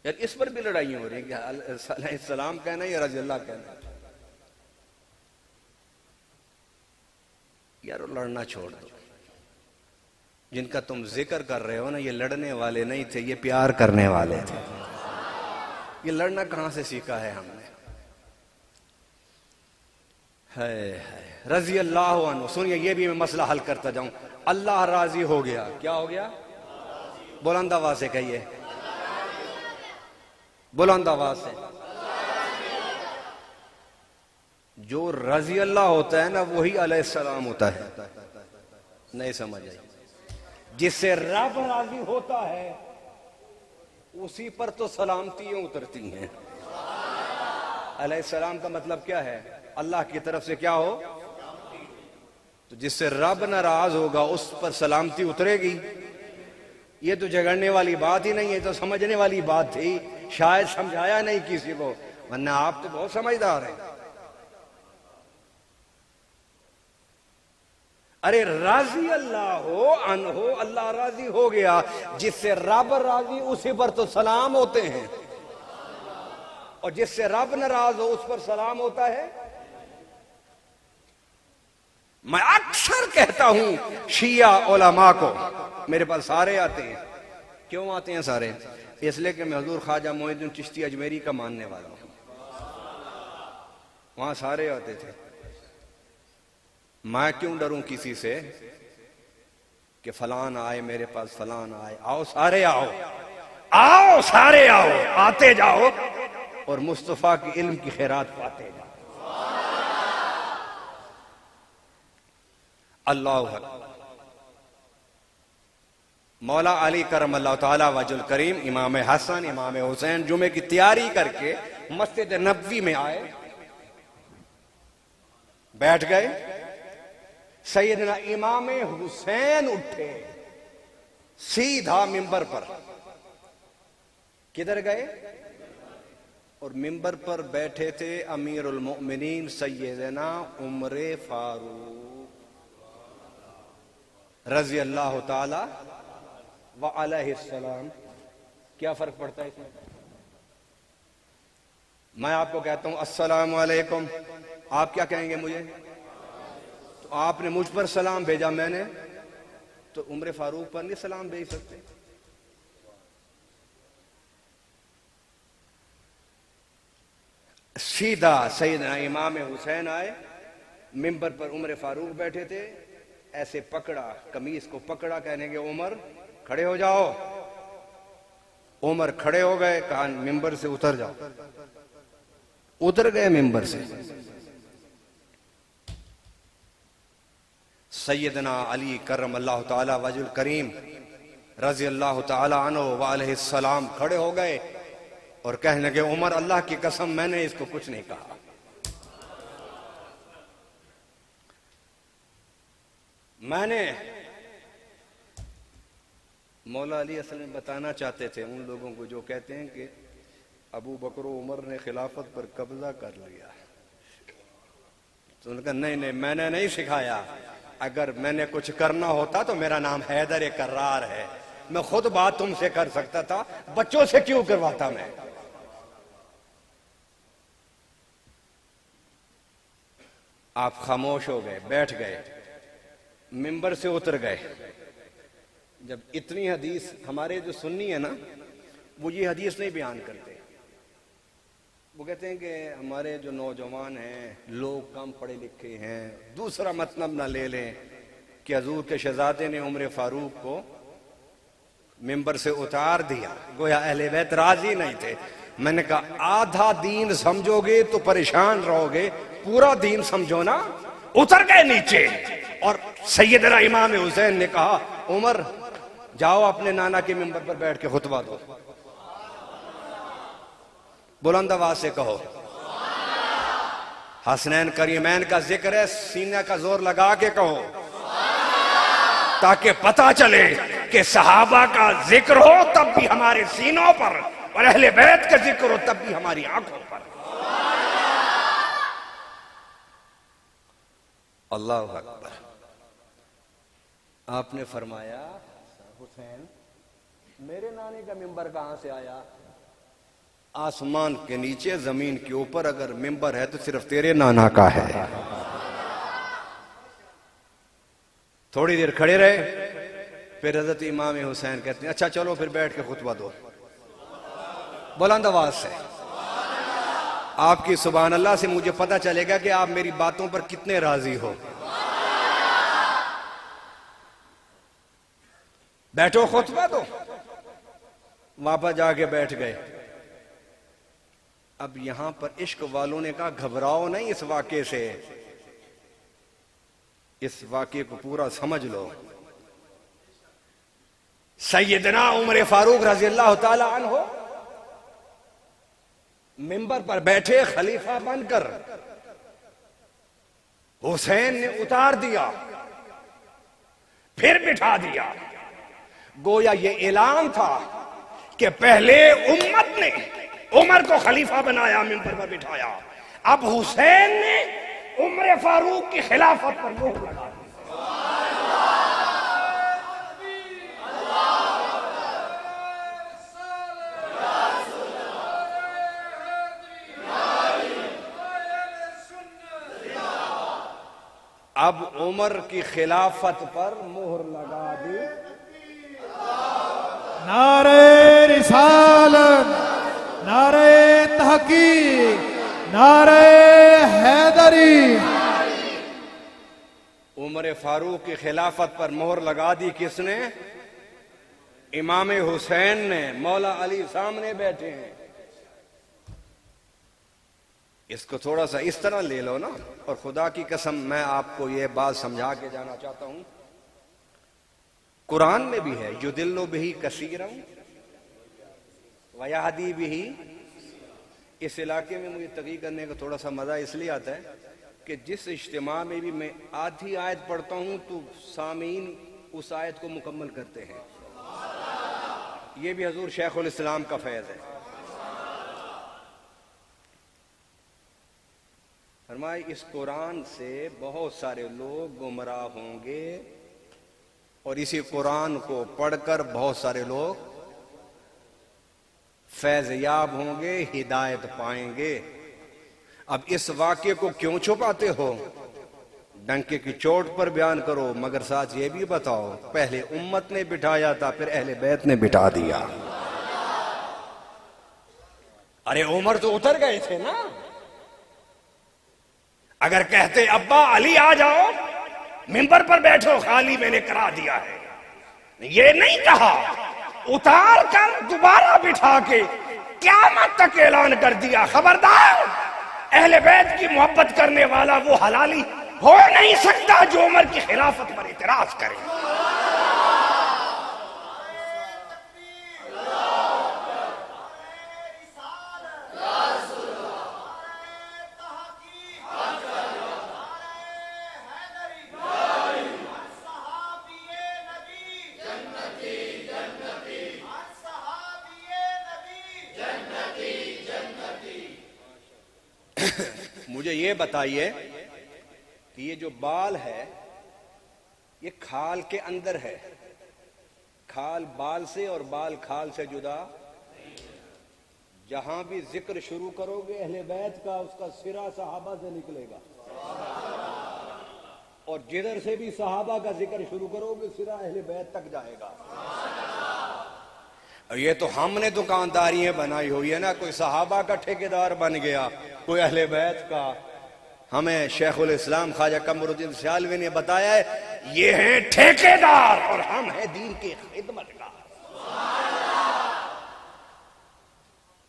یار اس پر بھی لڑائی ہو رہی ہے کہ علیہ السلام کہنا ہے یا رضی اللہ کہنا ہے. یار لڑنا چھوڑ دو. جن کا تم ذکر کر رہے ہو نا، یہ لڑنے والے نہیں تھے، یہ پیار کرنے والے تھے. یہ لڑنا کہاں سے سیکھا ہے ہم نے؟ رضی اللہ عنہ. سنیے، یہ بھی میں مسئلہ حل کرتا جاؤں. اللہ راضی ہو گیا. کیا ہو گیا؟ بلند آواز سے کہیے، بلند آواز سے. جو رضی اللہ ہوتا ہے نا، وہی علیہ السلام ہوتا ہے. نہیں سمجھ آئی؟ جس سے رب راضی ہوتا ہے اسی پر تو سلامتیاں اترتی ہیں. علیہ السلام کا مطلب کیا ہے؟ اللہ کی طرف سے کیا ہو. تو جس سے رب ناراض ہوگا اس پر سلامتی اترے گی. یہ تو جھگڑنے والی بات ہی نہیں ہے، تو سمجھنے والی بات تھی. شاید سمجھایا نہیں کسی کو، ورنہ آپ تو بہت سمجھدار ہیں. ارے راضی اللہ ہو عنہ، اللہ راضی ہو گیا. جس سے رب راضی اسی پر تو سلام ہوتے ہیں، اور جس سے رب ناراض ہو اس پر سلام ہوتا ہے. میں اکثر کہتا ہوں شیعہ علماء کو، میرے پاس سارے آتے ہیں. کیوں آتے ہیں سارے؟ اس لیے کہ میں حضور خواجہ معین الدین چشتی اجمیری کا ماننے والا ہوں. وہاں سارے آتے تھے. میں کیوں ڈروں کسی سے کہ فلان آئے میرے پاس، فلان آئے. آؤ سارے آؤ، آؤ سارے آؤ، آتے جاؤ اور مصطفیٰ کی علم کی خیرات پاتے جاؤ. اللہ اکبر. مولا علی کرم اللہ تعالی وجہ الکریم، امام حسن امام حسین جمعے کی تیاری کر کے مسجد نبوی میں آئے، بیٹھ گئے. سیدنا امام حسین اٹھے سیدھا منبر پر. کدھر گئے؟ اور منبر پر بیٹھے تھے امیر المؤمنین سیدنا عمر فاروق رضی اللہ تعالی وعلیہ السلام. کیا فرق پڑتا ہے اس میں؟ میں آپ کو کہتا ہوں السلام علیکم، آپ کیا کہیں گے مجھے؟ تو آپ نے مجھ پر سلام بھیجا، میں نے تو عمر فاروق پر نہیں سلام بھیج سکتے؟ سیدھا سیدنا امام حسین آئے، منبر پر عمر فاروق بیٹھے تھے، ایسے پکڑا، قمیص کو پکڑا، کہنے کے عمر کھڑے ہو جاؤ. عمر کھڑے ہو گئے، کہا منبر سے اتر جاؤ. اتر گئے ممبر سے. سیدنا علی کرم اللہ تعالی وجہ الکریم رضی اللہ تعالی عنہ وعلیہ السلام کھڑے ہو گئے. اور کہنے لگے عمر اللہ کی قسم میں نے اس کو کچھ نہیں کہا. میں نے مولا علی اصل میں بتانا چاہتے تھے ان لوگوں کو جو کہتے ہیں کہ ابو بکر و عمر نے خلافت پر قبضہ کر لیا. تو انہوں نے کہا نہیں میں نے نہیں سکھایا. اگر میں نے کچھ کرنا ہوتا تو میرا نام حیدر کرار ہے. میں خود بات تم سے کر سکتا تھا, بچوں سے کیوں کرواتا میں. آپ خاموش ہو گئے, بیٹھ گئے, منبر سے اتر گئے. جب اتنی حدیث, ہمارے جو سنی ہے نا وہ یہ حدیث نہیں بیان کرتے. وہ کہتے ہیں کہ ہمارے جو نوجوان ہیں لوگ کم پڑھے لکھے ہیں, دوسرا مطلب نہ لے لیں کہ حضور کے شہزادے نے عمر فاروق کو منبر سے اتار دیا, گویا اہل بیت راضی نہیں تھے. میں نے کہا آدھا دین سمجھو گے تو پریشان رہو گے, پورا دین سمجھو نا. اتر گئے نیچے اور سیدنا امام حسین نے کہا عمر جاؤ اپنے نانا کے منبر پر بیٹھ کے خطبہ دو. بلند آواز سے کہو حسنین کریمین کا ذکر ہے, سینہ کا زور لگا کے کہو تاکہ پتہ چلے کہ صحابہ کا ذکر ہو تب بھی ہمارے سینوں پر, اور اہل بیت کا ذکر ہو تب بھی ہماری آنکھوں پر. اللہ اکبر. آپ نے فرمایا حسین میرے نانے کا منبر کہاں سے آیا؟ آسمان کے نیچے زمین کے اوپر اگر منبر ہے تو صرف تیرے نانا کا ہے. تھوڑی دیر کھڑے رہے, پھر حضرت امام حسین کہتے ہیں اچھا چلو پھر بیٹھ کے خطبہ دو. بلند آواز سے آپ کی سبحان اللہ سے مجھے پتہ چلے گا کہ آپ میری باتوں پر کتنے راضی ہو. بیٹھو خطبہ دو. واپس جا کے بیٹھ گئے. اب یہاں پر عشق والوں نے کہا گھبراؤ نہیں اس واقعے سے, اس واقعے کو پورا سمجھ لو. سیدنا عمر فاروق رضی اللہ تعالی عنہ منبر پر بیٹھے خلیفہ بن کر, حسین نے اتار دیا پھر بٹھا دیا. گویا یہ اعلان تھا کہ پہلے امت نے عمر کو خلیفہ بنایا, منبر پر بٹھایا, اب حسین نے عمر فاروق کی خلافت پر مہر لگا دی. اب عمر کی خلافت پر مہر لگا دی. نعرہ رسالت, نعرہ تحقیق, نعرہ حیدری. عمر فاروق کی خلافت پر مہر لگا دی کس نے؟ امام حسین نے. مولا علی سامنے بیٹھے ہیں. اس کو تھوڑا سا اس طرح لے لو نا, اور خدا کی قسم میں آپ کو یہ بات سمجھا کے جانا چاہتا ہوں. قرآن میں بھی ہے یُدِلُّ بِهِ کَثِیرًا وَیَهْدِی بِهِ. اس علاقے میں مجھے تقریر کرنے کا تھوڑا سا مزہ اس لیے آتا ہے کہ جس اجتماع میں بھی میں آدھی آیت پڑھتا ہوں تو سامعین اس آیت کو مکمل کرتے ہیں. یہ بھی حضور شیخ الاسلام کا فیض ہے. فرمائے اس قرآن سے بہت سارے لوگ گمراہ ہوں گے, اور اسی قرآن کو پڑھ کر بہت سارے لوگ فیض یاب ہوں گے, ہدایت پائیں گے. اب اس واقعے کو کیوں چھپاتے ہو؟ ڈنکے کی چوٹ پر بیان کرو, مگر ساتھ یہ بھی بتاؤ پہلے امت نے بٹھایا تھا پھر اہل بیت نے بٹھا دیا. ارے عمر تو اتر گئے تھے نا. اگر کہتے ابا علی آ جاؤ منبر پر بیٹھو خالی میں نے کرا دیا ہے, یہ نہیں کہا, اتار کر دوبارہ بٹھا کے قیامت تک اعلان کر دیا خبردار اہل بیت کی محبت کرنے والا وہ حلالی ہو نہیں سکتا جو عمر کی خلافت پر اعتراض کرے. مجھے یہ بتائیے کہ یہ جو بال ہے یہ کھال کے اندر ہے، کھال بال سے اور بال کھال سے جدا، جہاں بھی ذکر شروع کرو گے اہل بیت کا اس کا سرا صحابہ سے نکلے گا، اور جدھر سے بھی صحابہ کا ذکر شروع کرو گے سرا اہل بیت تک جائے گا۔ یہ تو ہم نے دکانداریاں بنائی ہوئی ہے نا، کوئی صحابہ کا ٹھیکیدار بن گیا، کوئی اہل بیت کا۔ ہمیں شیخ الاسلام خواجہ قمر الدین سیالوی نے بتایا ہے یہ ہیں ٹھیکیدار اور ہم ہیں دین کے خدمتگار۔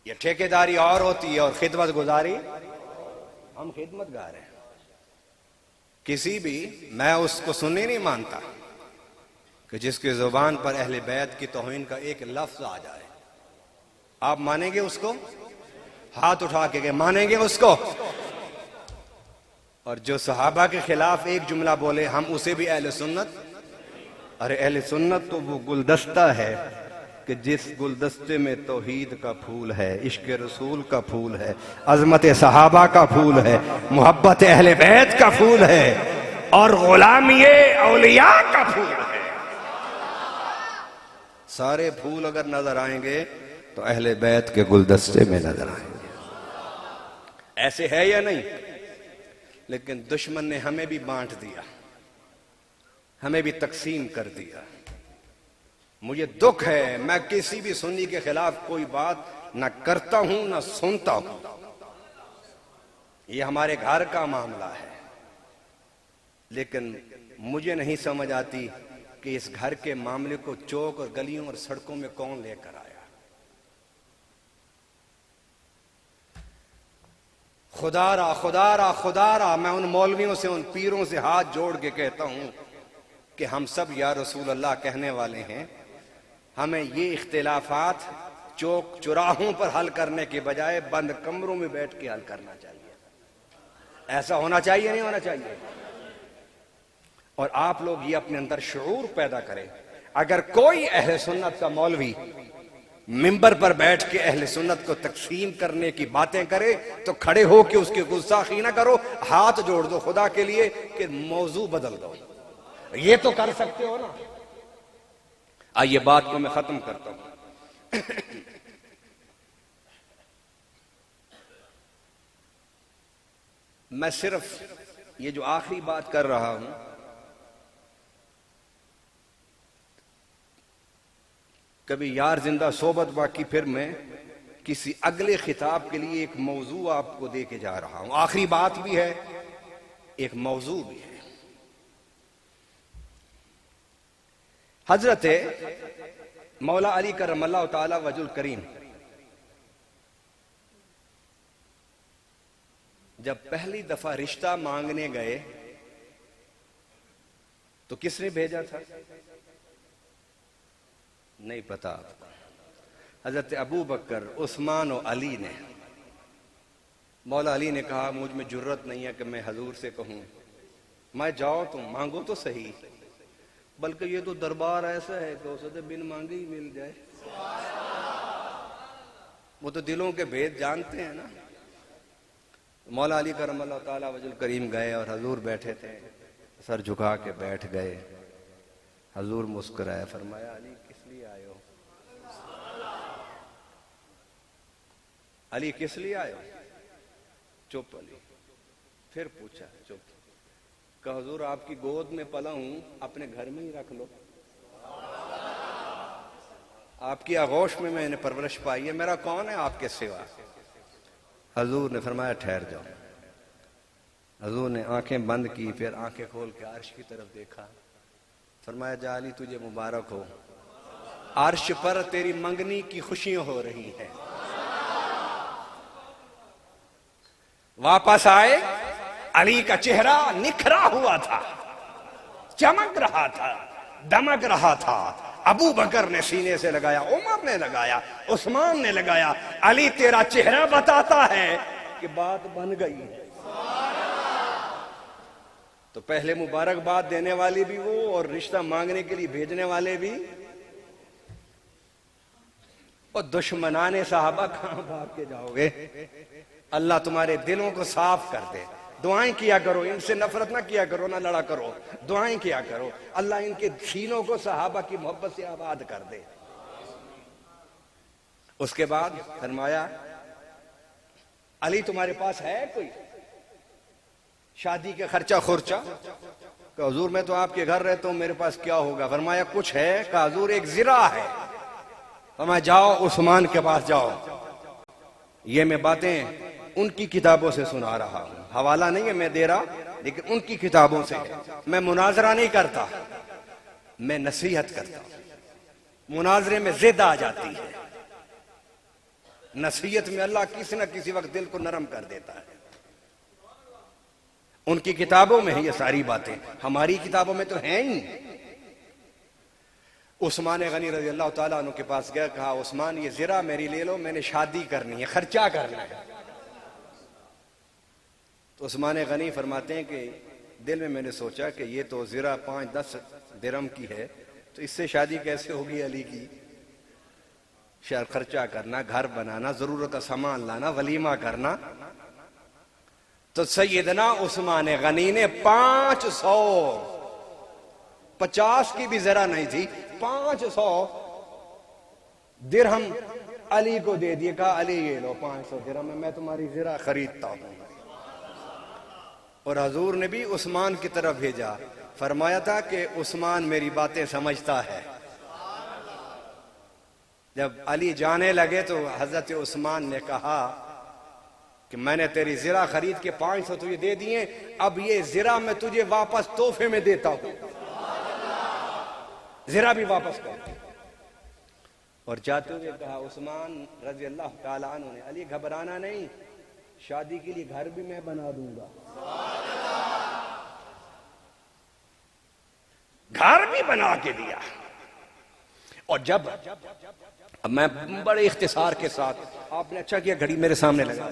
یہ ٹھیکیداری اور ہوتی ہے اور خدمت گزاری، ہم خدمتگار ہیں۔ کسی بھی، میں اس کو سننے نہیں مانتا کہ جس کی زبان پر اہل بیت کی توہین کا ایک لفظ آ جائے، آپ مانیں گے اس کو؟ ہاتھ اٹھا کے کہ مانیں گے اس کو؟ اور جو صحابہ کے خلاف ایک جملہ بولے ہم اسے بھی اہل سنت؟ ارے اہل سنت تو وہ گلدستہ ہے کہ جس گلدستے میں توحید کا پھول ہے، عشق رسول کا پھول ہے، عظمت صحابہ کا پھول ہے، محبت اہل بیت کا پھول ہے اور غلامی اولیاء کا پھول ہے۔ سارے پھول اگر نظر آئیں گے تو اہل بیت کے گلدستے میں نظر آئیں گے۔ ایسے ہے یا نہیں؟ لیکن دشمن نے ہمیں بھی بانٹ دیا، ہمیں بھی تقسیم کر دیا۔ مجھے دکھ ہے، میں کسی بھی سنی کے خلاف کوئی بات نہ کرتا ہوں نہ سنتا ہوں، یہ ہمارے گھر کا معاملہ ہے، لیکن مجھے نہیں سمجھ آتی کہ اس گھر کے معاملے کو چوک اور گلیوں اور سڑکوں میں کون لے کر آیا۔ خدا را خدا را خدا را، میں ان مولویوں سے ان پیروں سے ہاتھ جوڑ کے کہتا ہوں کہ ہم سب یا رسول اللہ کہنے والے ہیں، ہمیں یہ اختلافات چوک چراہوں پر حل کرنے کے بجائے بند کمروں میں بیٹھ کے حل کرنا چاہیے۔ ایسا ہونا چاہیے نہیں ہونا چاہیے؟ اور آپ لوگ یہ اپنے اندر شعور پیدا کریں، اگر کوئی اہل سنت کا مولوی ممبر پر بیٹھ کے اہل سنت کو تقسیم کرنے کی باتیں کرے تو کھڑے ہو کے اس کی گستاخی نہ کرو، ہاتھ جوڑ دو خدا کے لیے کہ موضوع بدل دو۔ یہ تو کر سکتے ہو نا۔ آئیے بات کو میں ختم کرتا ہوں۔ میں صرف یہ جو آخری بات کر رہا ہوں، کبھی یار زندہ صحبت باقی، پھر میں کسی اگلے خطاب کے لیے ایک موضوع آپ کو دے کے جا رہا ہوں۔ آخری بات بھی ہے، ایک موضوع بھی ہے۔ حضرت مولا علی کرم اللہ تعالی وجہ الکریم جب پہلی دفعہ رشتہ مانگنے گئے تو کس نے بھیجا تھا؟ نہیں پتا آپ کو؟ حضرت ابو بکر، عثمان و علی نے۔ مولا علی نے کہا مجھ میں جرت نہیں ہے کہ میں حضور سے کہوں میں جاؤ تم مانگو تو صحیح، بلکہ یہ تو دربار ایسا ہے کہ اسے بن مانگے ہی مل جائے۔ وہ تو دلوں کے بھید جانتے ہیں نا۔ مولا علی کرم اللہ تعالی وجہ الکریم گئے اور حضور بیٹھے تھے، سر جھکا کے بیٹھ گئے۔ حضور مسکرائے، فرمایا علی کس لیے آئے ہو؟ علی کس لیے آئے ہو؟ چپ علی۔ پھر پوچھا، چپ۔ کہ حضور آپ کی گود میں پلا ہوں، اپنے گھر میں ہی رکھ لو۔ آپ کی آغوش میں نے پرورش پائی ہے، میرا کون ہے آپ کے سوا؟ حضور نے فرمایا ٹھہر جاؤ۔ حضور نے آنکھیں بند کی، پھر آنکھیں کھول کے عرش کی طرف دیکھا، فرمایا جا علی تجھے مبارک ہو، عرش پر تیری منگنی کی خوشیاں ہو رہی ہیں۔ واپس آئے، علی کا چہرہ نکھرا ہوا تھا، چمک رہا تھا، دمک رہا تھا۔ ابو بکر نے سینے سے لگایا، عمر نے لگایا، عثمان نے لگایا، علی تیرا چہرہ بتاتا ہے کہ بات بن گئی ہے۔ تو پہلے مبارکباد دینے والے بھی وہ اور رشتہ مانگنے کے لیے بھیجنے والے بھی۔ اور دشمنان صحابہ کہاں بھاگ کے جاؤ گے؟ اللہ تمہارے دلوں کو صاف کر دے. دعائیں کیا کرو، ان سے نفرت نہ کیا کرو، نہ لڑا کرو، دعائیں کیا کرو، اللہ ان کے سینوں کو صحابہ کی محبت سے آباد کر دے. اس کے بعد فرمایا علی تمہارے پاس ہے کوئی شادی کے خرچہ خرچہ؟ کہ حضور میں تو آپ کے گھر رہتا ہوں، میرے پاس کیا ہوگا؟ فرمایا کچھ ہے؟ کہ حضور ایک زرہ ہے. فرمایا جاؤ عثمان کے پاس جاؤ. یہ میں باتیں ان کی کتابوں سے سنا رہا ہوں، حوالہ نہیں ہے میں دے رہا، لیکن ان کی کتابوں سے. میں مناظرہ نہیں کرتا، میں نصیحت کرتا ہوں. مناظرے میں ضد آ جاتی ہے، نصیحت میں اللہ کسی نہ کسی وقت دل کو نرم کر دیتا ہے. ان کی کتابوں میں ہیں یہ ساری باتیں، ہماری کتابوں میں تو ہیں ہی. عثمان غنی رضی اللہ تعالیٰ عنہ کے پاس گیا، کہا عثمان یہ زرہ میری لے لو، میں نے شادی کرنی ہے، خرچہ کرنا ہے. تو عثمان غنی فرماتے ہیں کہ دل میں نے سوچا کہ یہ تو زرہ 5-10 درہم کی ہے، تو اس سے شادی کیسے ہوگی علی کی؟ شاید خرچہ کرنا، گھر بنانا، ضرورت کا سامان لانا، ولیمہ کرنا. تو سیدنا عثمان غنی نے 50 کی بھی ذرا نہیں تھی، 500 درہم علی کو دے دیے. کہا علی یہ لو 500 درہم میں تمہاری ذرا خریدتا ہوں. اور حضور نے بھی عثمان کی طرف بھیجا، فرمایا تھا کہ عثمان میری باتیں سمجھتا ہے. جب علی جانے لگے تو حضرت عثمان نے کہا کہ میں نے تیری زرہ خرید کے 500 تجھے دے دیے، اب یہ زرہ میں تجھے واپس تحفے میں دیتا ہوں، زرہ بھی واپس کر. اور جاتے ہوئے کہا عثمان رضی اللہ تعالیٰ عنہ نے، علی گھبرانا نہیں، شادی کے لیے گھر بھی میں بنا دوں گا. گھر بھی بنا کے دیا. اور جب اب میں بڑے اختصار کے ساتھ، آپ نے اچھا کیا گھڑی میرے سامنے لگا،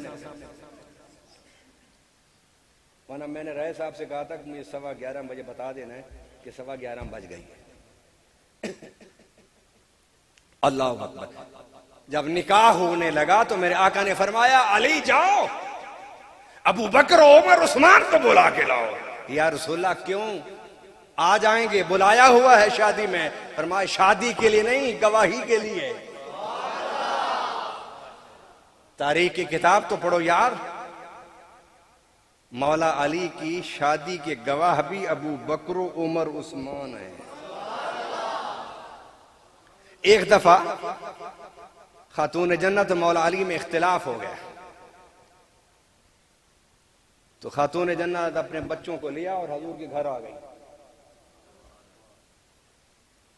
ورنہ میں نے رائے صاحب سے کہا تھا کہ مجھے 11:15 بجے بتا دینا ہے کہ 11:15 بج گئی ہے. اللہ اکبر. جب نکاح ہونے لگا تو میرے آقا نے فرمایا علی جاؤ ابو بکر عمر عثمان کو بلا کے لاؤ. یا رسول اللہ کیوں؟ آ جائیں گے، بلایا ہوا ہے شادی میں. فرمایا شادی کے لیے نہیں، گواہی کے لیے. تاریخ کی کتاب تو پڑھو یار. مولا علی کی شادی کے گواہ بھی ابو بکر و عمر عثمان ہیں. ایک دفعہ خاتون جنت مولا علی میں اختلاف ہو گیا، تو خاتون جنت اپنے بچوں کو لیا اور حضور کے گھر آ گئی.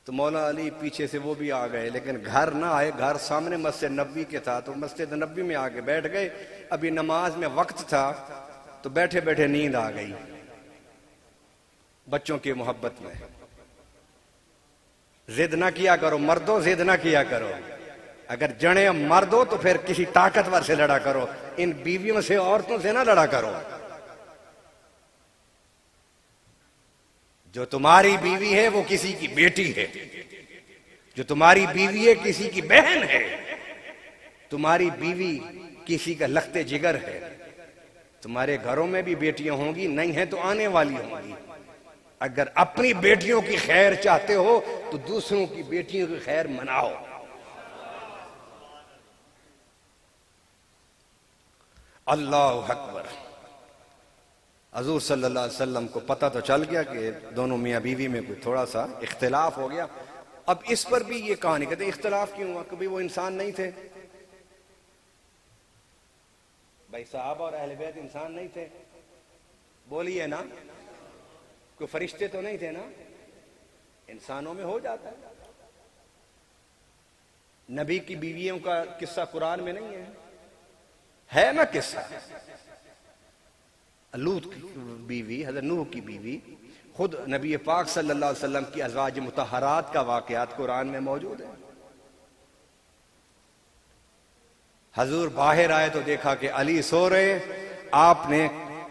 تو مولا علی پیچھے سے وہ بھی آ گئے، لیکن گھر نہ آئے. گھر سامنے مسجد نبوی کے تھا، تو مسجد نبوی میں آ کے بیٹھ گئے. ابھی نماز میں وقت تھا تو بیٹھے بیٹھے نیند آ گئی بچوں کی محبت میں. ضد نہ کیا کرو مردوں، ضد نہ کیا کرو. اگر جڑیں مرد ہو تو پھر کسی طاقتور سے لڑا کرو، ان بیویوں سے عورتوں سے نہ لڑا کرو. جو تمہاری بیوی ہے وہ کسی کی بیٹی ہے، جو تمہاری بیوی ہے کسی کی بہن ہے. تمہاری بیوی کسی کا لخت جگر ہے. تمہارے گھروں میں بھی بیٹیاں ہوں گی، نہیں ہیں تو آنے والی ہوں گی. اگر اپنی بیٹیوں کی خیر چاہتے ہو تو دوسروں کی بیٹیوں کی خیر مناؤ. اللہ اکبر. حضور صلی اللہ علیہ وسلم کو پتہ تو چل گیا کہ دونوں میاں بیوی میں کوئی تھوڑا سا اختلاف ہو گیا. اب اس پر بھی یہ کہانی کہتے ہیں اختلاف کیوں ہوا؟ کبھی وہ انسان نہیں تھے؟ بھائی صحابہ اور اہل بیت انسان نہیں تھے؟ بولیے نا. کوئی فرشتے تو نہیں تھے نا؟ انسانوں میں ہو جاتا ہے. نبی کی بیویوں کا قصہ قرآن میں نہیں ہے نا قصہ. لوط کی بیوی، حضرت نوح کی بیوی، خود نبی پاک صلی اللہ علیہ وسلم کی ازواج مطہرات کا واقعات قرآن میں موجود ہے. حضور باہر آئے تو دیکھا کہ علی سو رہے. آپ نے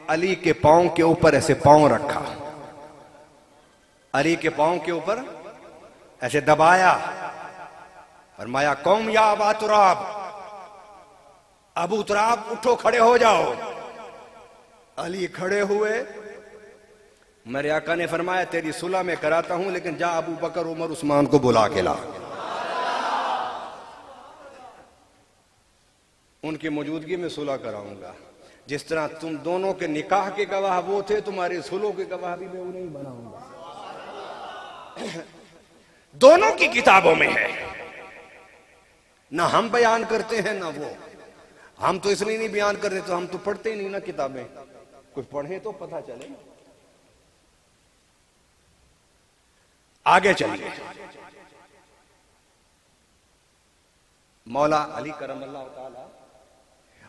علی کے پاؤں کے اوپر ایسے پاؤں رکھا، علی کے پاؤں کے اوپر ایسے دبایا. فرمایا قوم یا ابا تراب، ابو تراب اٹھو کھڑے ہو جاؤ۔ علی کھڑے ہوئے، میرے آقا نے فرمایا تیری صلح میں کراتا ہوں، لیکن جا ابو بکر عمر عثمان کو بلا کے لا، ان کی موجودگی میں صلح کراؤں گا۔ جس طرح تم دونوں کے نکاح کے گواہ وہ تھے، تمہاری صلح کے گواہ بھی میں انہیں بناؤں گا۔ دونوں کی کتابوں میں ہے، نہ ہم بیان کرتے ہیں نہ وہ۔ ہم تو اس لیے نہیں بیان کرتے تو ہم تو پڑھتے ہی نہیں نا کتابیں، کچھ پڑھیں تو پتہ چلے۔ آگے چلیے، مولا علی کرم اللہ تعالی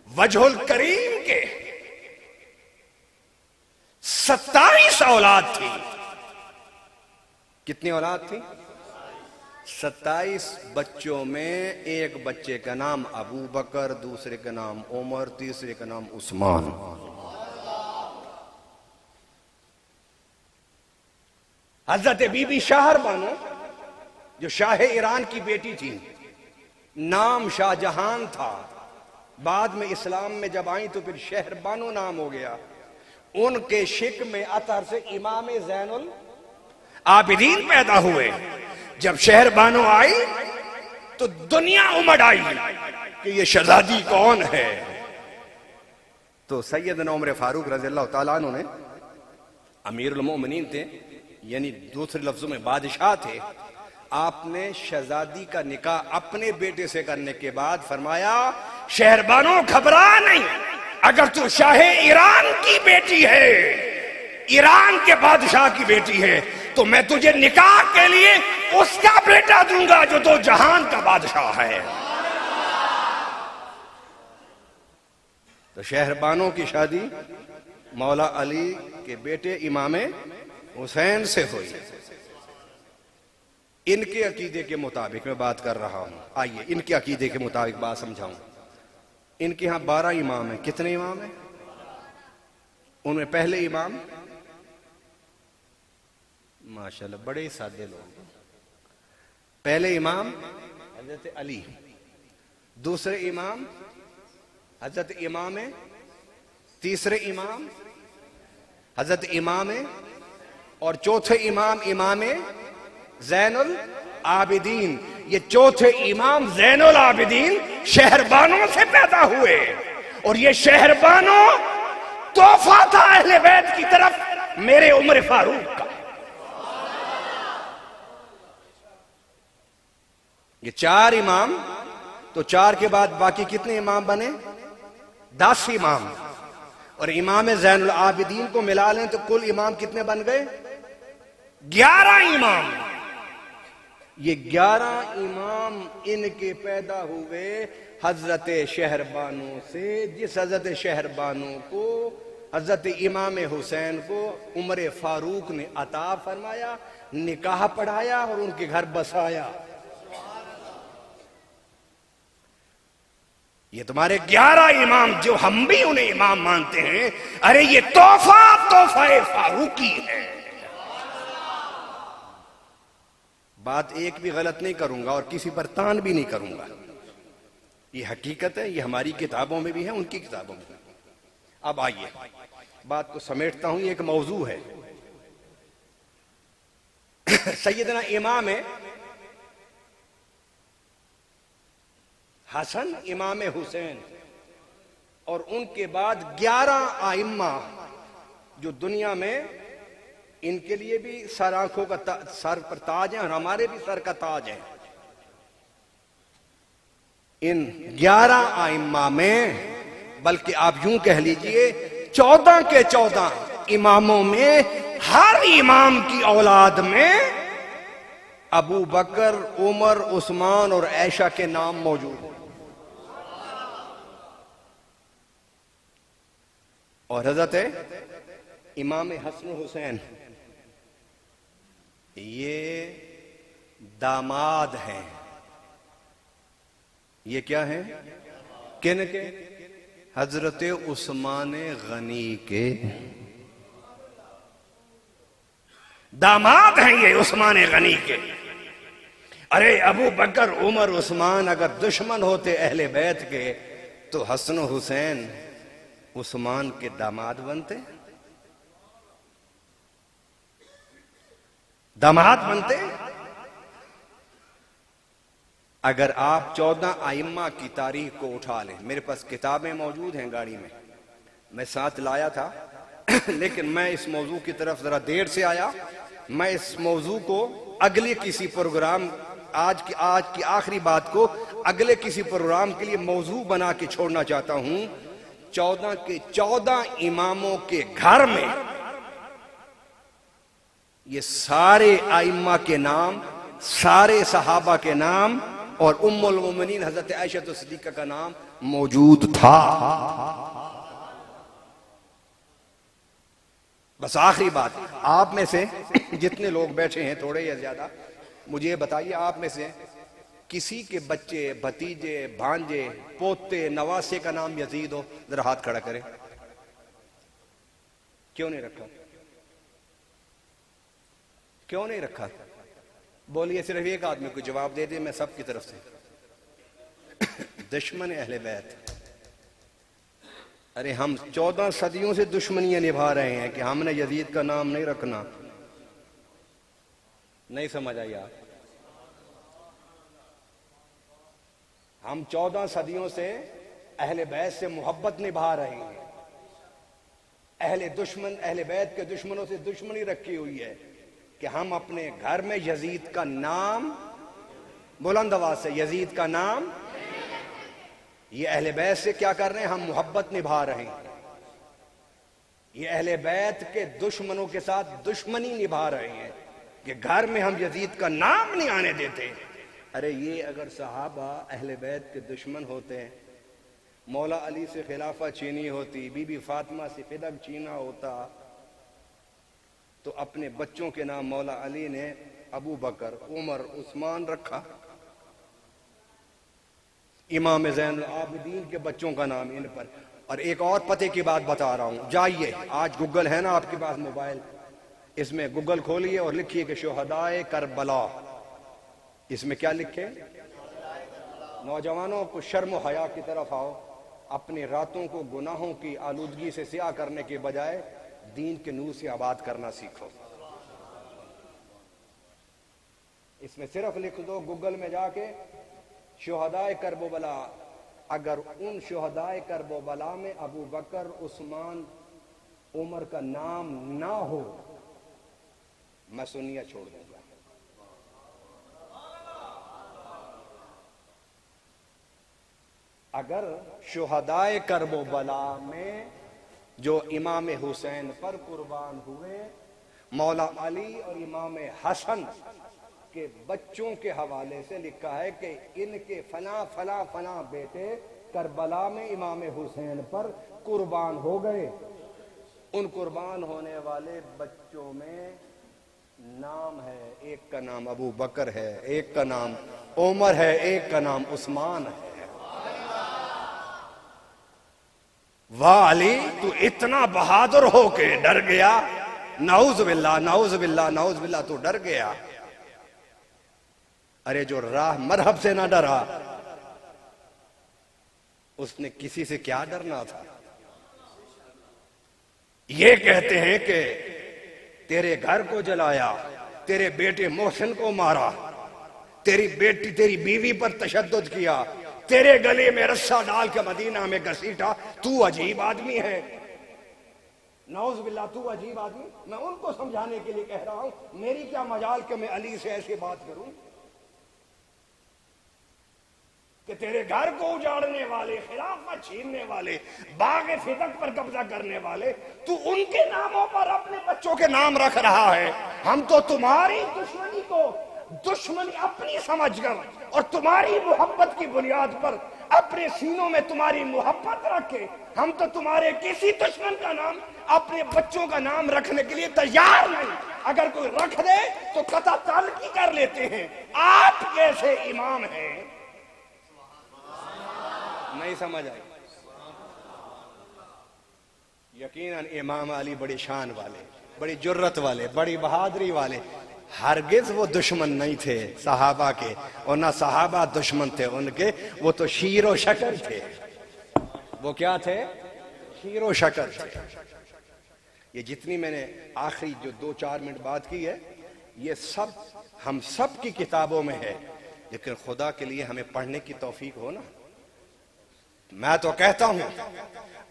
وجہ الکریم کے 27 اولاد تھی۔ کتنی اولاد تھی؟ 27 بچوں میں ایک بچے کا نام ابو بکر، دوسرے کا نام عمر، تیسرے کا نام عثمان۔ حضرت بی بی شاہر بانو جو شاہ ایران کی بیٹی تھی، نام شاہ جہان تھا، بعد میں اسلام میں جب آئیں تو پھر شہر بانو نام ہو گیا۔ ان کے شک میں اطہر سے امام زین العابدین پیدا ہوئے۔ جب شہر بانو آئی تو دنیا امڑ آئی کہ یہ شہزادی کون ہے۔ تو سیدنا عمر فاروق رضی اللہ تعالیٰ عنہ نے، امیر المومنین تھے، یعنی دوسرے لفظوں میں بادشاہ تھے، آپ نے شہزادی کا نکاح اپنے بیٹے سے کرنے کے بعد فرمایا شہر بانو گھبرا نہیں، اگر تو شاہ ایران کی بیٹی ہے، ایران کے بادشاہ کی بیٹی ہے، تو میں تجھے نکاح کے لیے اس کا بیٹا دوں گا جو تو جہان کا بادشاہ ہے۔ تو شہر بانو کی شادی مولا علی کے بیٹے امام حسین سے ہوئی۔ ان کے عقیدے کے مطابق میں بات کر رہا ہوں، آئیے ان کے عقیدے کے مطابق بات سمجھاؤں۔ ان کے ہاں 12 امام ہیں۔ کتنے امام ہیں؟ ان میں پہلے امام، ماشاءاللہ بڑے ہی سادے لوگ، پہلے امام حضرت علی، دوسرے امام حضرت امام، تیسرے امام حضرت امام، اور چوتھے امام امام زین العابدین۔ یہ چوتھے امام زین العابدین شہر بانو سے پیدا ہوئے، اور یہ شہر بانو تحفہ تھا اہل بیت کی طرف میرے عمر فاروق کا۔ یہ 4 امام، تو 4 کے بعد باقی کتنے امام بنے؟ 10 امام، اور امام زین العابدین کو ملا لیں تو کل امام کتنے بن گئے؟ 11 امام۔ یہ 11 امام ان کے پیدا ہوئے حضرت شہر بانو سے، جس حضرت شہر بانو کو حضرت امام حسین کو عمر فاروق نے عطا فرمایا، نکاح پڑھایا اور ان کے گھر بسایا۔ یہ تمہارے 11 امام جو ہم بھی انہیں امام مانتے ہیں، ارے یہ تحفہ فاروقی ہے۔ بات ایک بھی غلط نہیں کروں گا اور کسی پر تان بھی نہیں کروں گا، یہ حقیقت ہے، یہ ہماری کتابوں میں بھی ہے، ان کی کتابوں میں بھی۔ اب آئیے بات کو سمیٹتا ہوں، یہ ایک موضوع ہے۔ سیدنا امام حسن، امام حسین، اور ان کے بعد 11 ائمہ جو دنیا میں ان کے لیے بھی سر آنکھوں کا سر پر تاج ہیں اور ہمارے بھی سر کا تاج ہے۔ ان 11 ائمہ میں، بلکہ آپ یوں کہہ لیجئے 14 کے 14 اماموں میں، ہر امام کی اولاد میں ابو بکر، عمر، عثمان اور عائشہ کے نام موجود ہیں، اور حضرت امام حسن حسین یہ داماد ہیں۔ یہ کیا ہیں؟ کن کے؟ حضرت عثمان غنی کے داماد ہیں، یہ عثمان غنی کے۔ ارے ابو بکر عمر عثمان اگر دشمن ہوتے اہل بیت کے تو حسن و حسین عثمان کے داماد بنتے، داماد بنتے۔ اگر آپ 14 ائمہ کی تاریخ کو اٹھا لیں، میرے پاس کتابیں موجود ہیں گاڑی میں ساتھ لایا تھا لیکن میں اس موضوع کی طرف ذرا دیر سے آیا۔ میں اس موضوع کو اگلے کسی پروگرام، آج کی آخری بات کو اگلے کسی پروگرام کے لیے موضوع بنا کے چھوڑنا چاہتا ہوں۔ 14 کے 14 اماموں کے گھر میں یہ سارے ائمہ کے نام، سارے صحابہ کے نام اور ام المومنین حضرت عائشہ صدیقہ کا نام موجود تھا۔ بس آخری بات، آپ میں سے جتنے لوگ بیٹھے ہیں تھوڑے یا زیادہ، مجھے یہ بتائیے آپ میں سے کسی کے بچے، بھتیجے، بھانجے، پوتے، نواسے کا نام یزید ہو؟ ذرا ہاتھ کھڑا کریں۔ کیوں نہیں رکھا؟ کیوں نہیں رکھا؟ بولیے، صرف ایک آدمی کو جواب دے دے، میں سب کی طرف سے۔ دشمن اہل بیت۔ ارے ہم 14 صدیوں سے دشمنیاں نبھا رہے ہیں کہ ہم نے یزید کا نام نہیں رکھنا۔ نہیں سمجھ آئی آپ؟ ہم 14 صدیوں سے اہل بیت سے محبت نبھا رہے ہیں۔ اہل بیت کے دشمنوں سے دشمنی رکھی ہوئی ہے کہ ہم اپنے گھر میں یزید کا نام، بلند آواز سے، یزید کا نام، یہ اہل بیت سے کیا کر رہے ہیں؟ ہم محبت نبھا رہے ہیں۔ یہ اہل بیت کے دشمنوں کے ساتھ دشمنی نبھا رہے ہیں کہ گھر میں ہم یزید کا نام نہیں آنے دیتے۔ ارے یہ اگر صحابہ اہل بیت کے دشمن ہوتے ہیں، مولا علی سے خلافہ چینی ہوتی، بی بی فاطمہ سے فدق چینا ہوتا، تو اپنے بچوں کے نام مولا علی نے ابو بکر، عمر، عثمان رکھا۔ امام زین العابدین کے بچوں کا نام ان پر۔ اور ایک اور پتے کی بات بتا رہا ہوں، جائیے، آج گوگل ہے نا آپ کے پاس موبائل، اس میں گوگل کھولیے اور لکھیے کہ شہدائے کربلا۔ اس میں کیا لکھیں؟ نوجوانوں کو شرم و حیا کی طرف آؤ، اپنی راتوں کو گناہوں کی آلودگی سے سیاہ کرنے کے بجائے دین کے نور سے آباد کرنا سیکھو۔ اس میں صرف لکھ دو گوگل میں جا کے شہدائے کربلا۔ اگر ان شہدائے کربلا میں ابو بکر، عثمان، عمر کا نام نہ ہو، میں سنیہ چھوڑ دوں گا۔ اگر شہدائے کربلا میں جو امام حسین پر قربان ہوئے، مولا علی اور امام حسن کے بچوں کے حوالے سے لکھا ہے کہ ان کے فلاں فلاں فلاں بیٹے کربلا میں امام حسین پر قربان ہو گئے۔ ان قربان ہونے والے بچوں میں نام ہے، ایک کا نام ابو بکر ہے، ایک کا نام عمر ہے، ایک کا نام عثمان ہے۔ واہ علی، تو اتنا بہادر ہو کے ڈر گیا، نعوذ باللہ نعوذ باللہ نعوذ باللہ، تو ڈر گیا۔ ارے جو راہ مرحب سے نہ ڈرا، اس نے کسی سے کیا ڈرنا تھا؟ یہ کہتے ہیں کہ تیرے گھر کو جلایا، تیرے بیٹے محسن کو مارا، تیری بیوی پر تشدد کیا، تیرے گلے میں رسا ڈال کے مدینہ میں گھسیٹا، تو عجیب آدمی ہے۔ نعوذ باللہ، تو عجیب آدمی۔ میں ان کو سمجھانے کے لیے کہہ رہا ہوں، میری کیا مجال کہ میں علی سے ایسی بات کروں کہ تیرے گھر کو اجاڑنے والے، خلافت چھیننے والے، باغ فتق پر قبضہ کرنے والے، تو ان کے ناموں پر اپنے بچوں کے نام رکھ رہا ہے۔ ہم تو تمہاری دشمنی کو دشمنی اپنی سمجھ کر اور تمہاری محبت کی بنیاد پر اپنے سینوں میں تمہاری محبت رکھے، ہم تو تمہارے کسی دشمن کا نام اپنے بچوں کا نام رکھنے کے لیے تیار نہیں۔ اگر کوئی رکھ دے تو قطع تعلقی کر لیتے ہیں۔ آپ کیسے امام ہیں؟ نہیں سمجھ آئی؟ یقیناً امام علی بڑی شان والے، بڑی جرت والے، بڑی بہادری والے، ہرگز وہ دشمن نہیں تھے صحابہ کے، اور نہ صحابہ دشمن تھے ان کے، وہ تو شیر و شکر تھے۔ وہ کیا تھے؟ شیر و شکر تھے۔ یہ جتنی میں نے آخری جو 2-4 منٹ بات کی ہے، یہ سب ہم سب کی کتابوں میں ہے، لیکن خدا کے لیے ہمیں پڑھنے کی توفیق ہو نا۔ میں تو کہتا ہوں،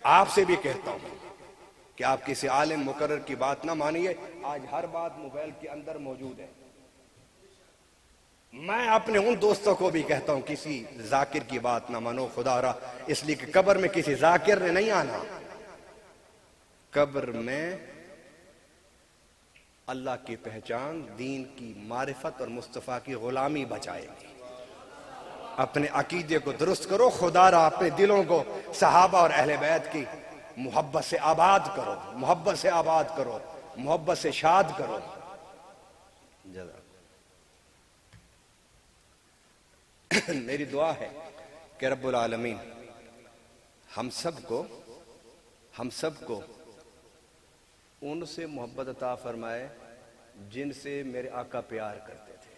آپ سے بھی کہتا ہوں کہ آپ کسی عالم مقرر کی بات نہ مانیے۔ آج ہر بات موبائل کے اندر موجود ہے۔ میں اپنے ان دوستوں کو بھی کہتا ہوں کسی ذاکر کی بات نہ مانو خدا را، اس لیے کہ قبر میں کسی ذاکر نے نہیں آنا، قبر میں اللہ کی پہچان، دین کی معرفت اور مصطفیٰ کی غلامی بچائے گی۔ اپنے عقیدے کو درست کرو، خدا را اپنے دلوں کو صحابہ اور اہل بیت کی محبت سے آباد کرو، محبت سے آباد کرو، محبت سے شاد کرو۔ میری دعا ہے کہ رب العالمین ہم سب کو ان سے محبت عطا فرمائے جن سے میرے آقا پیار کرتے تھے۔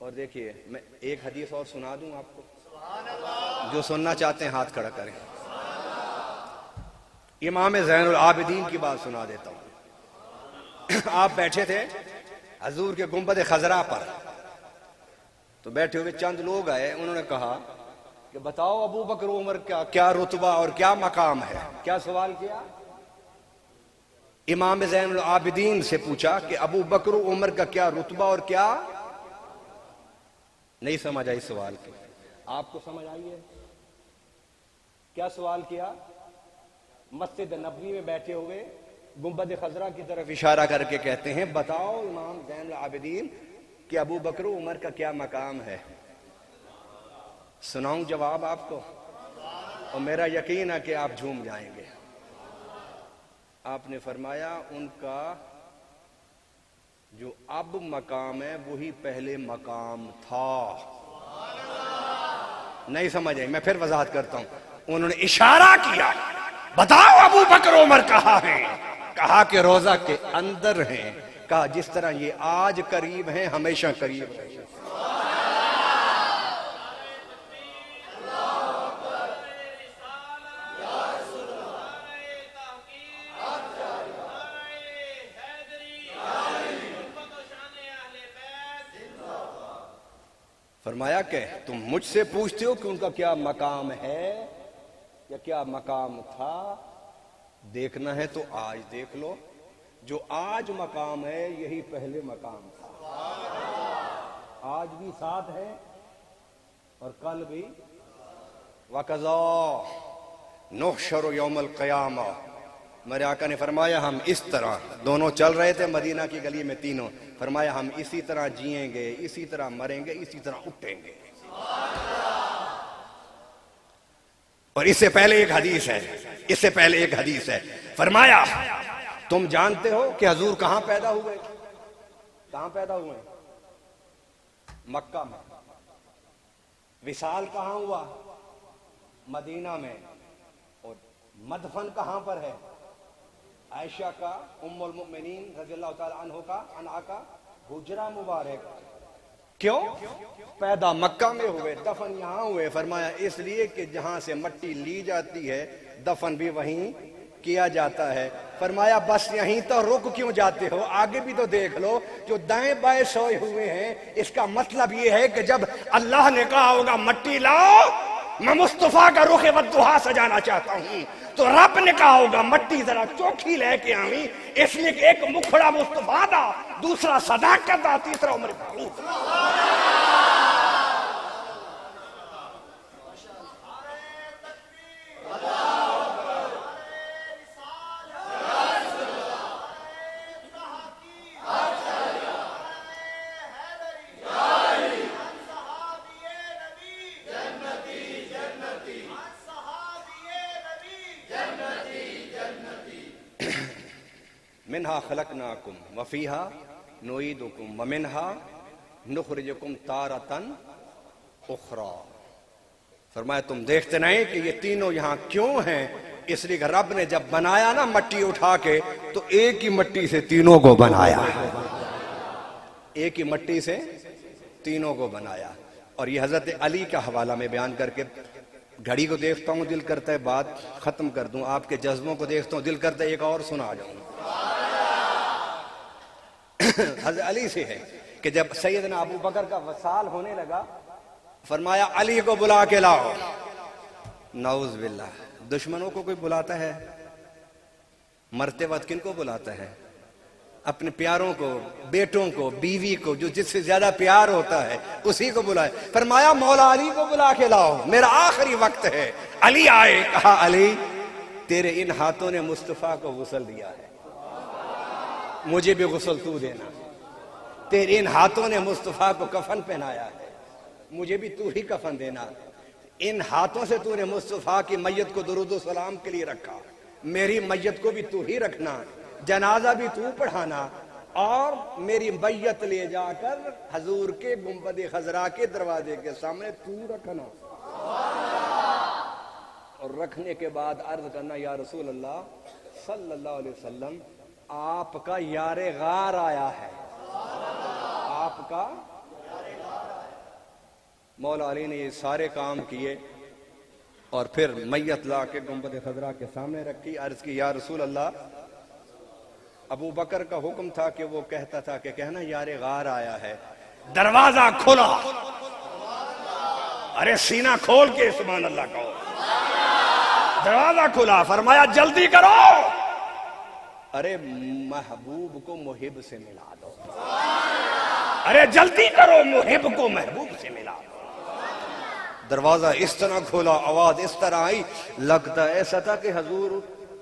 اور دیکھیے، میں ایک حدیث اور سنا دوں آپ کو، جو سننا چاہتے ہیں ہاتھ کھڑا کریں۔ امام زین العابدین کی بات سنا دیتا ہوں۔ آپ بیٹھے تھے حضور کے گنبد خضرا پر، تو بیٹھے ہوئے چند لوگ آئے، انہوں نے کہا کہ بتاؤ ابو بکر عمر کا کیا رتبہ اور کیا مقام ہے؟ کیا سوال کیا؟ امام زین العابدین سے پوچھا کہ ابو بکر عمر کا کیا رتبہ اور کیا؟ نہیں سمجھ آئی سوال کی؟ آپ کو سمجھ آئی ہے؟ کیا سوال کیا؟ مسجد نبوی میں بیٹھے ہوئے گنبد خضرا کی طرف اشارہ کر کے کہتے ہیں بتاؤ امام زین العابدین کہ ابو بکر عمر کا کیا مقام ہے؟ سناؤں جواب آپ کو؟ اور میرا یقین ہے کہ آپ جھوم جائیں گے۔ آپ نے فرمایا ان کا جو اب مقام ہے وہی پہلے مقام تھا۔ نہیں سمجھ آئی؟ میں پھر وضاحت کرتا ہوں۔ انہوں نے اشارہ کیا، بتاؤ ابو بکر عمر کہاں ہیں؟ کہا کہ روضہ کے اندر ہیں۔ کہا جس طرح یہ آج قریب ہیں ہمیشہ قریب ہیں۔ فرمایا کہ تم مجھ سے پوچھتے ہو کہ ان کا کیا مقام ہے یا کیا مقام تھا، دیکھنا ہے تو آج دیکھ لو، جو آج مقام ہے یہی پہلے مقام تھا۔ آج بھی ساتھ ہے اور کل بھی۔ وَقَضَا نُحْشَرُ يَوْمَ الْقِيَامَةِ، میرے آقا نے فرمایا ہم اس طرح، دونوں چل رہے تھے مدینہ کی گلی میں تینوں، فرمایا ہم اسی طرح جیئیں گے، اسی طرح مریں گے، اسی طرح اٹھیں گے۔ اور اس سے پہلے ایک حدیث ہے، فرمایا تم جانتے ہو کہ حضور کہاں پیدا ہوئے؟ کہاں پیدا ہوئے؟ مکہ میں۔ وصال کہاں ہوا؟ مدینہ میں۔ اور مدفن کہاں پر ہے؟ عائشہ کا، ام المؤمنین رضی اللہ تعالی عنہا کا حجرہ مبارک۔ کیوں؟ پیدا مکہ میں ہوئے، دفن یہاں ہوئے۔ فرمایا اس لیے کہ جہاں سے مٹی لی جاتی ہے دفن بھی وہیں کیا جاتا ہے۔ فرمایا بس یہیں تو رک کیوں جاتے ہو؟ آگے بھی تو دیکھ لو، جو دائیں بائیں سوئے ہوئے ہیں، اس کا مطلب یہ ہے کہ جب اللہ نے کہا ہوگا مٹی لاؤ، میں مصطفیٰ کا رخ والضحیٰ سجانا چاہتا ہوں، تو رب نے کہا ہوگا مٹی ذرا چوکھی لے کے آئیں، اس لیے کہ ایک مکھڑا مصطفیٰ دا، دوسرا صداقت دا، تیسرا عمر فاروق۔ منہا خلقناکم وفیہا نعیدکم ومنہا نخرجکم تارۃ اخری۔ فرمایا تم دیکھتے نہیں کہ یہ تینوں یہاں کیوں ہیں؟ اس لیے کہ رب نے جب بنایا نا مٹی اٹھا کے تو ایک ہی مٹی سے تینوں کو بنایا، ایک ہی مٹی سے تینوں کو بنایا۔ اور یہ حضرت علی کا حوالہ میں بیان کر کے گھڑی کو دیکھتا ہوں دل کرتا ہے بات ختم کر دوں، آپ کے جذبوں کو دیکھتا ہوں دل کرتا ہے ایک اور سنا جاؤں۔ حضرت علی سے ہے کہ جب سیدنا ابو بکر کا وصال ہونے لگا فرمایا علی کو بلا کے لاؤ۔ نعوذ باللہ، دشمنوں کو کوئی بلاتا ہے؟ مرتے وقت کن کو بلاتا ہے؟ اپنے پیاروں کو، بیٹوں کو، بیوی کو، جو جس سے زیادہ پیار ہوتا ہے اسی کو بلائے۔ فرمایا مولا علی کو بلا کے لاؤ، میرا آخری وقت ہے۔ علی آئے، کہا علی تیرے ان ہاتھوں نے مصطفیٰ کو غسل دیا ہے، مجھے بھی غسل تو دینا۔ تیرے ان ہاتھوں نے مصطفیٰ کو کفن پہنایا ہے، مجھے بھی تو ہی کفن دینا۔ ان ہاتھوں سے تو نے مصطفیٰ کی میت کو درود و سلام کے لیے رکھا، میری میت کو بھی تو ہی رکھنا، جنازہ بھی تو پڑھانا، اور میری میت لے جا کر حضور کے گنبد خضرا کے دروازے کے سامنے تو رکھنا۔ اور رکھنے کے بعد عرض کرنا یا رسول اللہ صلی اللہ علیہ وسلم آپ کا یار غار آیا ہے، آپ کا۔ مولا علی نے یہ سارے کام کیے اور پھر میت لا کے گنبد خضرا کے سامنے رکھی، عرض کی یا رسول اللہ ابو بکر کا حکم تھا کہ وہ کہتا تھا کہ کہنا یار غار آیا ہے۔ دروازہ کھولا، ارے سینہ کھول کے سبحان اللہ کہو، دروازہ کھلا، فرمایا جلدی کرو، ارے محبوب کو محب سے ملا دو، ارے جلدی کرو محب کو محبوب سے ملا دو۔ دروازہ اس طرح کھولا، آواز اس طرح آئی، لگتا ایسا تھا کہ حضور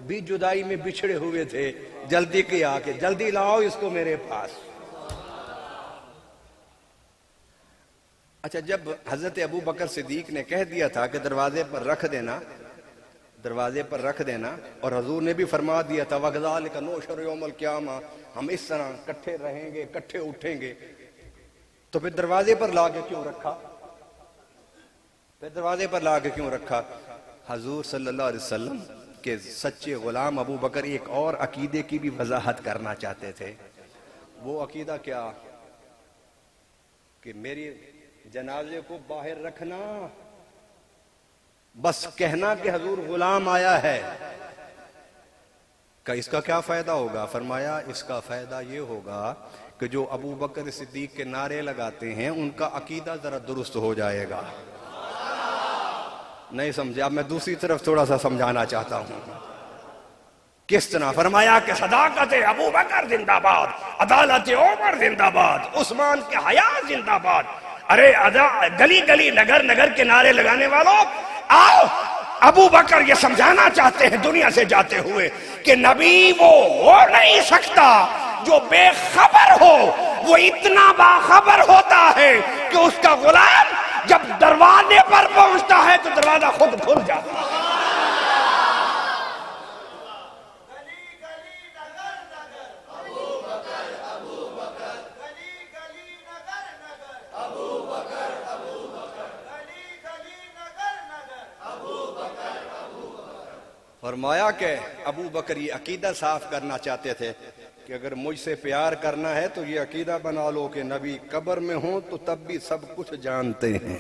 بھی جدائی میں بچھڑے ہوئے تھے، جلدی کیا کہ جلدی لاؤ اس کو میرے پاس۔ اچھا جب حضرت ابو بکر صدیق نے کہہ دیا تھا کہ دروازے پر رکھ دینا، دروازے پر رکھ دینا، اور حضور نے بھی فرما دیا تھا وَكَذَلِكَ نُحْشَرُ يَوْمَ الْقِيَامَةِ، ہم اس طرح کٹھے رہیں گے، کٹھے اٹھیں گے، تو پھر دروازے پر لا کے کیوں رکھا؟ پھر دروازے پر لا کے کیوں رکھا؟ حضور صلی اللہ علیہ وسلم کے سچے غلام ابو بکر ایک اور عقیدے کی بھی وضاحت کرنا چاہتے تھے۔ وہ عقیدہ کیا؟ کہ میری جنازے کو باہر رکھنا، بس کہنا کہ حضور غلام آیا ہے، کہ اس کا کیا فائدہ ہوگا؟ فرمایا اس کا فائدہ یہ ہوگا کہ جو ابو بکر صدیق کے نعرے لگاتے ہیں ان کا عقیدہ ذرا درست ہو جائے گا۔ نہیں سمجھے؟ اب میں دوسری طرف تھوڑا سا سمجھانا چاہتا ہوں۔ کس طرح؟ فرمایا کہ صداقت ابو بکر زندہ باد، عدالت عمر زندہ باد، عثمان کے حیا زندہ باد۔ ارے گلی گلی نگر نگر کے نعرے لگانے والوں آؤ، ابو بکر یہ سمجھانا چاہتے ہیں دنیا سے جاتے ہوئے کہ نبی وہ ہو نہیں سکتا جو بے خبر ہو، وہ اتنا باخبر ہوتا ہے کہ اس کا غلام جب دروازے پر پہنچتا ہے تو دروازہ خود کھل جاتا ہے۔ فرمایا کہ ابو بکر یہ عقیدہ صاف کرنا چاہتے تھے کہ اگر مجھ سے پیار کرنا ہے تو یہ عقیدہ بنا لو کہ نبی قبر میں ہوں تو تب بھی سب کچھ جانتے ہیں۔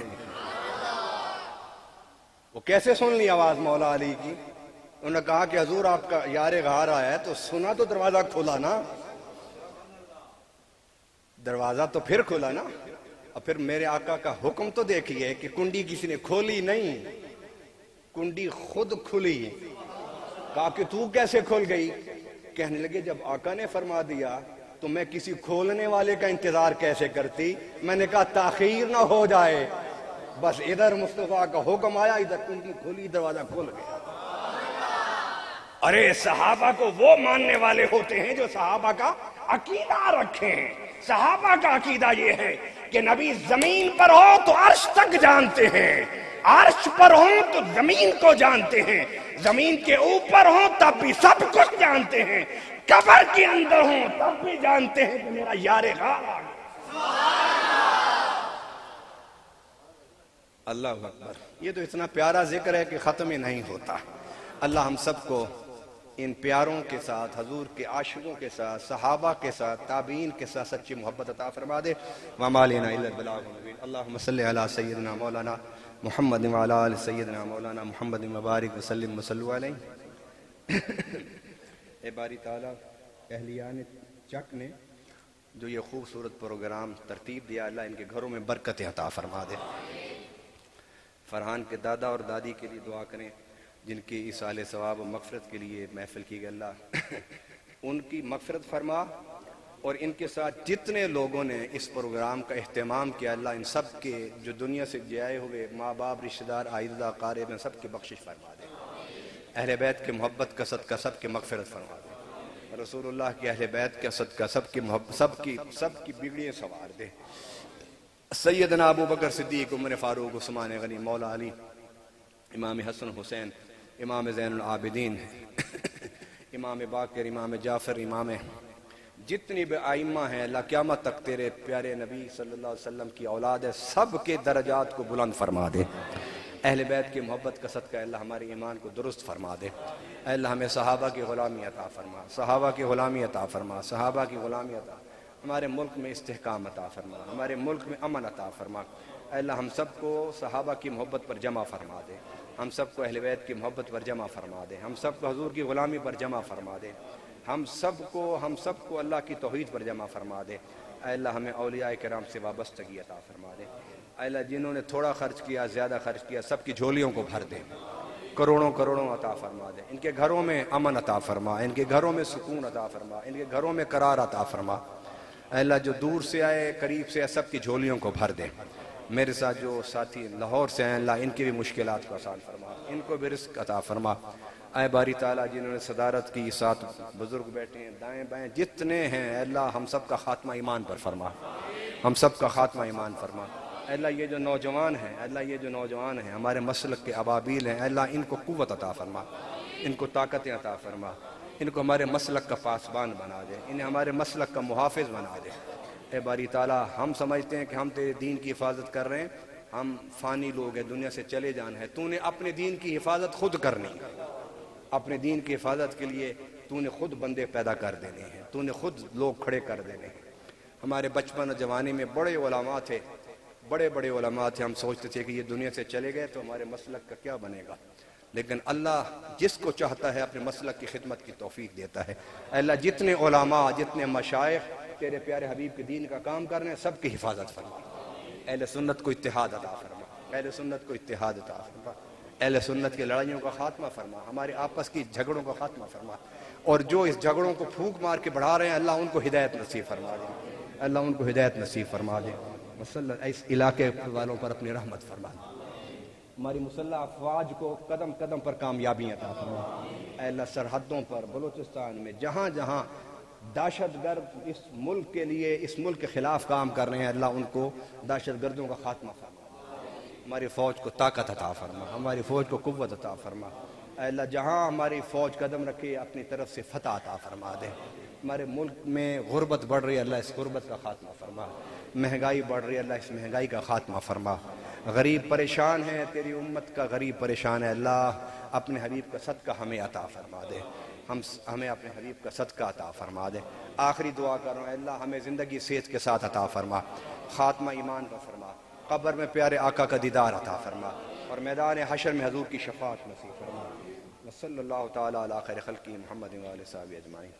وہ کیسے سن لی آواز مولا علی کی؟ انہوں نے کہا کہ حضور آپ کا یار غار آیا ہے، تو سنا تو دروازہ کھولا نا، دروازہ تو پھر کھولا نا، اور پھر میرے آقا کا حکم تو دیکھیے کہ کنڈی کسی نے کھولی نہیں، کنڈی خود کھلی۔ کہا کہ تو کیسے کھل گئی؟ کہنے لگے جب آقا نے فرما دیا تو میں کسی کھولنے والے کا انتظار کیسے کرتی؟ میں نے کہا تاخیر نہ ہو جائے، بس ادھر مصطفیٰ کا حکم آیا، ادھر کنڈی کھولی، دروازہ کھل گیا۔ ارے صحابہ کو وہ ماننے والے ہوتے ہیں جو صحابہ کا عقیدہ رکھیں۔ صحابہ کا عقیدہ یہ ہے کہ نبی زمین پر ہو تو عرش تک جانتے ہیں، عرش پر ہوں تو زمین کو جانتے ہیں، زمین کے اوپر ہوں تب بھی سب کچھ جانتے ہیں، قبر کے اندر ہوں تب بھی جانتے ہیں کہ میرا یار غار آ گیا۔ اللہ اکبر۔ یہ تو اتنا پیارا ذکر ہے کہ ختم ہی نہیں ہوتا۔ اللہ ہم سب کو ان پیاروں کے ساتھ، حضور کے عاشقوں کے ساتھ، صحابہ کے ساتھ، تابعین کے ساتھ سچی محبت عطا فرما دے. وما لینا الا البلاغ المبین. اللہم صلی علی سیدنا مولانا محمد وعلی آل سیدنا مولانا محمد مبارک وسلم وصلوا علیہ. اے باری تعالیٰ، اہلیان چک نے جو یہ خوبصورت پروگرام ترتیب دیا، اللہ ان کے گھروں میں برکتیں عطا فرما دے. فرحان کے دادا اور دادی کے لیے دعا کریں جن کی ایصال ثواب و مغفرت کے لیے محفل کی گئی. اللہ ان کی مغفرت فرما، اور ان کے ساتھ جتنے لوگوں نے اس پروگرام کا اہتمام کیا، اللہ ان سب کے جو دنیا سے جائے ہوئے ماں باپ، رشتہ دار، آئندہ قارئ میں سب کی بخشش فرما دے. اہل بیت کے محبت کا صدقہ سب کے مغفرت فرما دے. رسول اللہ کے اہل بیت کا صدقہ سب کی محبت، سب کی بگڑیاں سوار دے. سیدنا ابو بکر صدیق، عمر فاروق، عثمان غنی، مولا علی، امام حسن حسین، امام زین العابدین، امام باقر، امام جعفر، امام جتنی بھی ائمہ ہیں، اللہ قیامت تک تیرے پیارے نبی صلی اللہ علیہ وسلم کی اولاد ہے، سب کے درجات کو بلند فرما دے. اہل بیت کی محبت کا صدقہ اللہ ہمارے ایمان کو درست فرما دے. اللہ ہمیں صحابہ کی غلامی عطا فرما، صحابہ کی غلامی عطا فرما، صحابہ کی غلامی عطا. ہمارے ملک میں استحکام عطا فرما، ہمارے ملک میں امن عطا فرما. اللہ ہم سب کو صحابہ کی محبت پر جمع فرما دے. ہم سب کو اہل بیت کی محبت پر جمع فرما دے. ہم سب کو حضور کی غلامی پر جمع فرما دے. ہم سب کو اللہ کی توحید پر جمع فرما دے. اے اللہ ہمیں اولیاء کرام سے وابستگی عطا فرما دے. اے اللہ جنہوں نے تھوڑا خرچ کیا، زیادہ خرچ کیا، سب کی جھولیوں کو بھر دے. کروڑوں کروڑوں عطا فرما دے. ان کے گھروں میں امن عطا فرما، ان کے گھروں میں سکون عطا فرما، ان کے گھروں میں قرار عطا فرما. اے اللہ جو دور سے آئے، قریب سے آئے، سب کی جھولیوں کو بھر دے. میرے ساتھ جو ساتھی لاہور سے ہیں، اللہ ان کی بھی مشکلات کو آسان فرما، ان کو بھی رزق عطا فرما. اے باری تعالیٰ جنہوں نے صدارت کی، ساتھ بزرگ بیٹھے ہیں، دائیں بائیں جتنے ہیں، اے اللہ ہم سب کا خاتمہ ایمان پر فرما، ہم سب کا خاتمہ ایمان فرما. اے اللہ یہ جو نوجوان ہیں، اے اللہ یہ جو نوجوان ہیں ہمارے مسلک کے ابابیل ہیں، اے اللہ ان کو قوت عطا فرما، ان کو طاقتیں عطا فرما، ان کو ہمارے مسلک کا پاسبان بنا دے، انہیں ہمارے مسلک کا محافظ بنا دے. اے باری تعالیٰ ہم سمجھتے ہیں کہ ہم تیرے دین کی حفاظت کر رہے ہیں، ہم فانی لوگ ہیں، دنیا سے چلے جانا ہے. تو نے اپنے دین کی حفاظت خود کرنی ہے. اپنے دین کی حفاظت کے لیے تو نے خود بندے پیدا کر دینے ہیں، تو نے خود لوگ کھڑے کر دینے ہیں. ہمارے بچپن اور جوانی میں بڑے علماء تھے، بڑے علماء تھے. ہم سوچتے تھے کہ یہ دنیا سے چلے گئے تو ہمارے مسلک کا کیا بنے گا، لیکن اللہ جس کو چاہتا ہے اپنے مسلک کی خدمت کی توفیق دیتا ہے. اے اللہ جتنے علماء، جتنے مشائخ تیرے پیارے حبیب کے دین کا کام کر رہے ہیں، سب کی حفاظت فرما. اہل سنت کو اتحاد عطا فرما، اہل سنت کو اتحاد عطا فرما. اہل سنت کی لڑائیوں کا خاتمہ فرما، ہمارے آپس کی جھگڑوں کا خاتمہ فرما. اور جو اس جھگڑوں کو پھونک مار کے بڑھا رہے ہیں، اللہ ان کو ہدایت نصیب فرما دے، اللہ ان کو ہدایت نصیب فرما دے. اس علاقے والوں پر اپنی رحمت فرما دے. ہماری مسلح افواج کو قدم قدم پر کامیابیاں عطا فرما. اے اللہ سرحدوں پر، بلوچستان میں جہاں جہاں دہشت گرد اس ملک کے لیے، اس ملک کے خلاف کام کر رہے ہیں، اللہ ان کو دہشت گردوں کا خاتمہ فرما. ہماری فوج کو طاقت عطا فرما، ہماری فوج کو قوت عطا فرما. اے اللہ جہاں ہماری فوج قدم رکھے، اپنی طرف سے فتح عطا فرما دے. ہمارے ملک میں غربت بڑھ رہی ہے، اللہ اس غربت کا خاتمہ فرما. مہنگائی بڑھ رہی ہے، اللہ اس مہنگائی کا خاتمہ فرما. غریب پریشان ہے، تیری امت کا غریب پریشان ہے، اللہ اپنے حبیب کا صدقہ ہمیں عطا فرما دے. ہمیں اپنے حبیب کا صدقہ عطا فرما دے. آخری دعا کر رہا ہوں، اے اللہ ہمیں زندگی صحت کے ساتھ عطا فرما، خاتمہ ایمان کا فرما، قبر میں پیارے آقا کا دیدار عطا فرما، اور میدان حشر میں حضور کی شفاعت نصیب فرما. صلی اللہ تعالیٰ علی خیر خلقہ محمد و آلہ وصحبہ اجمعین.